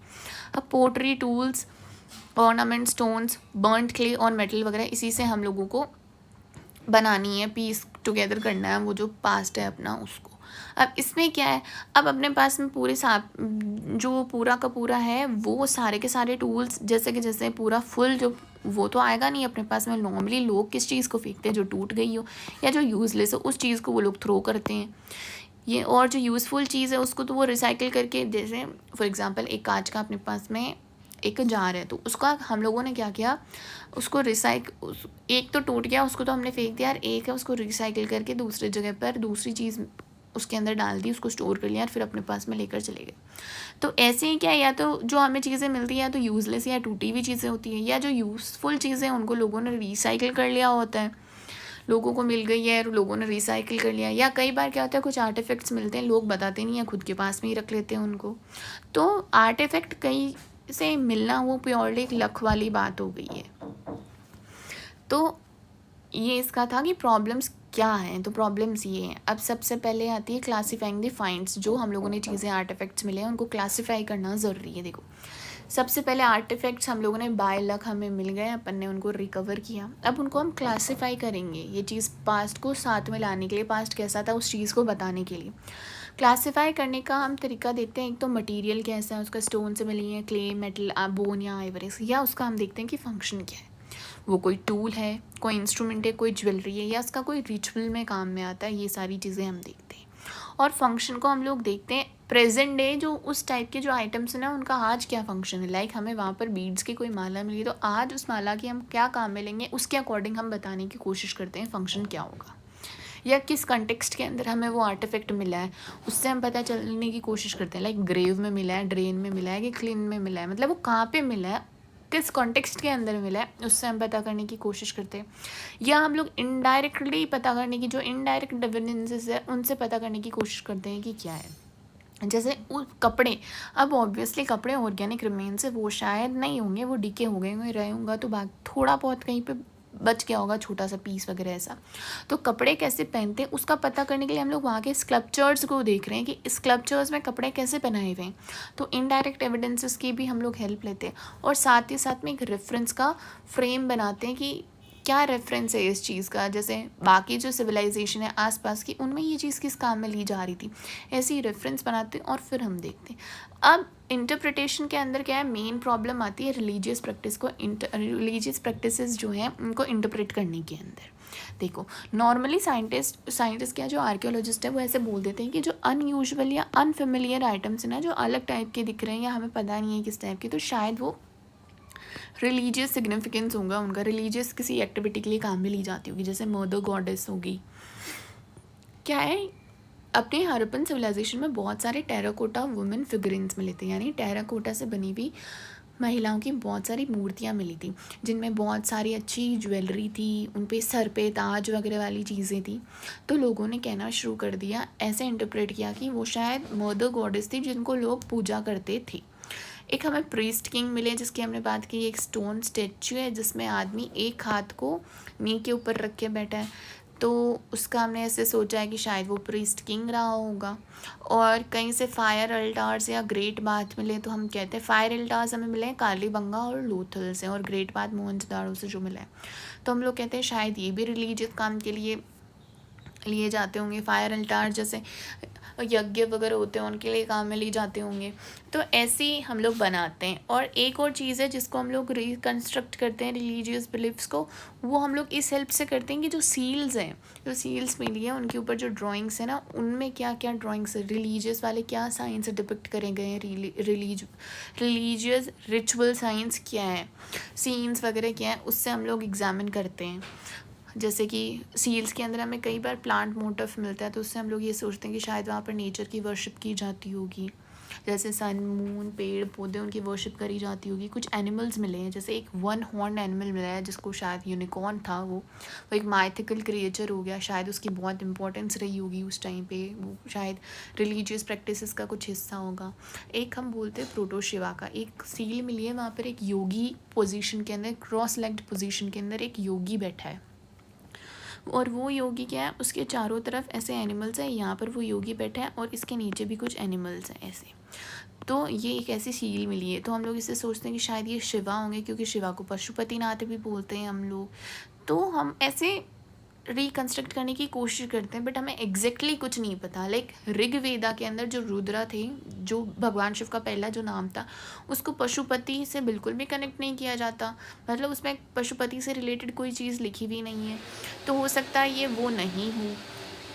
अब pottery, tools, ornament, stones, burned clay और मेटल वगैरह, इसी से हम लोगों को बनानी है, पीस टुगेदर करना है वो जो पास्ट है अपना उसको। अब इसमें क्या है, अब अपने पास में पूरे जो पूरा का पूरा है वो सारे के सारे टूल्स, जैसे पूरा फुल जो वो तो आएगा नहीं अपने पास में। नॉर्मली लोग किस चीज़ को फेंकते हैं, जो टूट गई हो या जो यूज़लेस हो उस चीज़ को वो लोग थ्रो करते हैं ये, और जो यूज़फुल चीज़ है उसको तो वो रिसाइकिल करके, जैसे फॉर एग्जांपल एक कांच का अपने पास में एक जार है तो उसका हम लोगों ने क्या किया, उसको एक तो टूट गया उसको तो हमने फेंक दिया, और एक है उसको रिसाइकिल करके दूसरी जगह पर दूसरी चीज़ उसके अंदर डाल दी, उसको स्टोर कर लिया और फिर अपने पास में लेकर चले गए। तो ऐसे ही क्या है, या तो जो हमें चीज़ें मिलती हैं या तो यूज़लेस या टूटी हुई चीज़ें होती हैं, या जो यूज़फुल चीज़ें उनको लोगों ने रिसाइकिल कर लिया होता है, लोगों को मिल गई है और लोगों ने रिसाइकिल कर लिया। या कई बार क्या होता है, कुछ आर्टिफैक्ट्स मिलते हैं लोग बताते नहीं हैं, खुद के पास में ही रख लेते हैं उनको। तो आर्टिफैक्ट कहीं से मिलना वो प्योरली एक लक वाली बात हो गई है। तो ये इसका था कि प्रॉब्लम्स क्या हैं, तो प्रॉब्लम्स ये हैं। अब सबसे पहले आती है क्लासीफाइंग द फाइंड्स, जो हम लोगों ने चीज़ें आर्टिफैक्ट्स मिले हैं उनको क्लासीफाई करना ज़रूरी है। देखो, सबसे पहले आर्टिफैक्ट्स हम लोगों ने बाय लक हमें मिल गए, अपन ने उनको रिकवर किया, अब उनको हम क्लासीफाई करेंगे, ये चीज़ पास्ट को साथ में लाने के लिए, पास्ट कैसा था उस चीज़ को बताने के लिए। क्लासीफाई करने का हम तरीका देखते हैं, एक तो मटेरियल कैसा है उसका, स्टोन से मिली है, क्ले, मेटल, बोन या आइवरी, या उसका हम देखते हैं कि फंक्शन क्या है, वो कोई टूल है, कोई इंस्ट्रूमेंट है, कोई ज्वेलरी है, या उसका कोई रिचुअल में काम में आता है, ये सारी चीज़ें हम देखते हैं। और फंक्शन को हम लोग देखते हैं प्रेजेंट डे, जो उस टाइप के जो आइटम्स हैं ना उनका आज क्या फंक्शन है। लाइक हमें वहाँ पर बीड्स की कोई माला मिली तो आज उस माला की हम क्या काम में लेंगे, उसके अकॉर्डिंग हम बताने की कोशिश करते हैं फंक्शन क्या होगा, या किस कंटेक्स्ट के अंदर हमें वो आर्टिफैक्ट मिला है उससे हम पता चलने की कोशिश करते हैं। लाइक ग्रेव में मिला है, ड्रेन में मिला है कि क्लीन में मिला है, मतलब वो कहाँ पे मिला है, किस कॉन्टेक्स्ट के अंदर मिला है, उससे हम पता करने की कोशिश करते हैं। या हम लोग इनडायरेक्टली पता करने की, जो इनडायरेक्ट एविडेंसेस है उनसे पता करने की कोशिश करते हैं कि क्या है। जैसे वो कपड़े, अब ऑब्वियसली कपड़े ऑर्गेनिक रिमेन्स है, वो शायद नहीं होंगे, वो डिके हो गए होंगे, रहे होंगे तो थोड़ा बहुत कहीं पे बच गया होगा छोटा सा पीस वगैरह ऐसा। तो कपड़े कैसे पहनते हैं उसका पता करने के लिए हम लोग वहाँ के स्कल्पचर्स को देख रहे हैं कि स्कल्पचर्स में कपड़े कैसे पहनाए हुए हैं। तो इनडायरेक्ट एविडेंसेस की भी हम लोग हेल्प लेते हैं, और साथ ही साथ में एक रेफरेंस का फ्रेम बनाते हैं कि क्या रेफरेंस है इस चीज़ का, जैसे बाकी जो सिविलाइजेशन है आसपास की उनमें ये चीज़ किस काम में ली जा रही थी, ऐसे ही रेफरेंस बनाते हैं और फिर हम देखते हैं। अब इंटरप्रिटेशन के अंदर क्या है, मेन प्रॉब्लम आती है रिलीजियस प्रैक्टिस को, रिलीजियस प्रैक्टिसेस जो हैं उनको इंटरप्रेट करने के अंदर। देखो नॉर्मली साइंटिस्ट क्या, जो आर्कियोलॉजिस्ट है वो ऐसे बोल देते हैं कि जो अनयूजुअल या अनफेमिलियर आइटम्स हैं ना, जो अलग टाइप के दिख रहे हैं या हमें पता नहीं है किस टाइप के, तो शायद वो रिलीजियस सिग्निफिकेंस होगा उनका, रिलीजियस किसी एक्टिविटी के लिए काम में ली जाती होगी, जैसे मदर गॉडेस होगी। क्या है, अपने हरप्पन सिविलाइजेशन में बहुत सारे टेराकोटा वुमेन फिगरिन्स मिले थे, यानी टेराकोटा से बनी हुई महिलाओं की बहुत सारी मूर्तियाँ मिली थी, जिनमें बहुत सारी अच्छी ज्वेलरी थी, उन पे सर पे ताज वगैरह वाली चीज़ें थी। तो लोगों ने कहना शुरू कर दिया, ऐसे इंटरप्रेट किया कि वो शायद मदर गॉडेस थी जिनको लोग पूजा करते थे। एक हमें प्रीस्ट किंग मिले जिसकी हमने बात की, एक स्टोन स्टैचू है जिसमें आदमी एक हाथ को नी के ऊपर रख के बैठा है, तो उसका हमने ऐसे सोचा है कि शायद वो प्रीस्ट किंग रहा होगा। और कहीं से फायर अल्टार्स या ग्रेट बाथ मिले, तो हम कहते हैं फायर अल्टार्स हमें मिले हैं कालीबंगा और लोथल से, और ग्रेट बाथ मोहनजोदाड़ो से जो मिला है, तो हम लोग कहते हैं शायद ये भी रिलीजियस काम के लिए लिए जाते होंगे। फायर अल्टार जैसे यज्ञ वगैरह होते हैं उनके लिए काम में लिए जाते होंगे। तो ऐसे ही हम लोग बनाते हैं। और एक और चीज़ है जिसको हम लोग रिकन्स्ट्रक्ट करते हैं रिलीजियस बिलीफ्स को, वो हम लोग इस हेल्प से करते हैं कि जो सील्स हैं, जो सील्स मिली है उनके ऊपर जो ड्राइंग्स है ना, उनमें क्या क्या ड्राइंग्स है रिलीजियस वाले, क्या साइंस डिपिक्ट करे गए हैं, रिलीजियस रिचुअल साइंस क्या है, सीन्स वगैरह क्या है, उससे हम लोग एग्जामिन करते हैं। जैसे कि सील्स के अंदर हमें कई बार प्लांट मोटिव मिलता है, तो उससे हम लोग ये सोचते हैं कि शायद वहाँ पर नेचर की वर्शिप की जाती होगी, जैसे सन मून पेड़ पौधे उनकी वर्शिप करी जाती होगी। कुछ एनिमल्स मिले हैं, जैसे एक वन हॉर्न एनिमल मिला है जिसको शायद यूनिकॉर्न था, वो एक माइथिकल क्रिएचर हो गया, शायद उसकी बहुत इंपॉर्टेंस रही होगी उस टाइम पे, वो शायद रिलीजियस प्रैक्टिसेस का कुछ हिस्सा होगा। एक हम बोलते हैं प्रोटो शिवा का एक सील मिली है, वहाँ पर एक योगी पोजिशन के अंदर, क्रॉस लेग्ड पोजिशन के अंदर एक योगी बैठा है, और वो योगी क्या है, उसके चारों तरफ ऐसे एनिमल्स हैं, यहाँ पर वो योगी बैठा है और इसके नीचे भी कुछ एनिमल्स हैं ऐसे। तो ये एक ऐसी सील मिली है, तो हम लोग इससे सोचते हैं कि शायद ये शिवा होंगे, क्योंकि शिवा को पशुपतिनाथ भी बोलते हैं हम लोग। तो हम ऐसे रिकन्स्ट्रक्ट करने की कोशिश करते हैं, बट हमें एग्जैक्टली कुछ नहीं पता। लाइक ऋग्वेदा के अंदर जो रुद्रा थे, जो भगवान शिव का पहला जो नाम था, उसको पशुपति से बिल्कुल भी कनेक्ट नहीं किया जाता, मतलब उसमें पशुपति से रिलेटेड कोई चीज़ लिखी भी नहीं है, तो हो सकता है ये वो नहीं हो।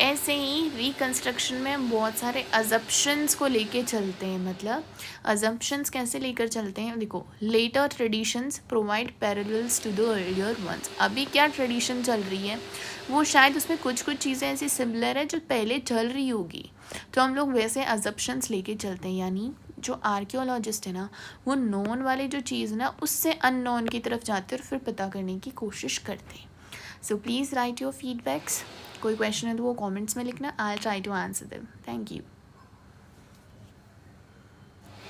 ऐसे ही रिकन्स्ट्रक्शन में हम बहुत सारे अजम्पशंस को लेके चलते हैं, मतलब अजम्पशंस कैसे लेकर चलते हैं, देखो later traditions provide parallels to the earlier ones. अभी क्या ट्रेडिशन चल रही है, वो शायद उसमें कुछ कुछ चीज़ें ऐसी सिमिलर है जो पहले चल रही होगी, तो हम लोग वैसे अजम्पशंस लेके चलते हैं। यानी जो आर्कियोलॉजिस्ट है ना, वो नॉन वाली जो चीज़ ना उससे अननोन की तरफ जाते हैं और फिर पता करने की कोशिश करते हैं। So please write your feedbacks, कोई क्वेश्चन है तो वो कमेंट्स में लिखना, I try to answer them. Thank you.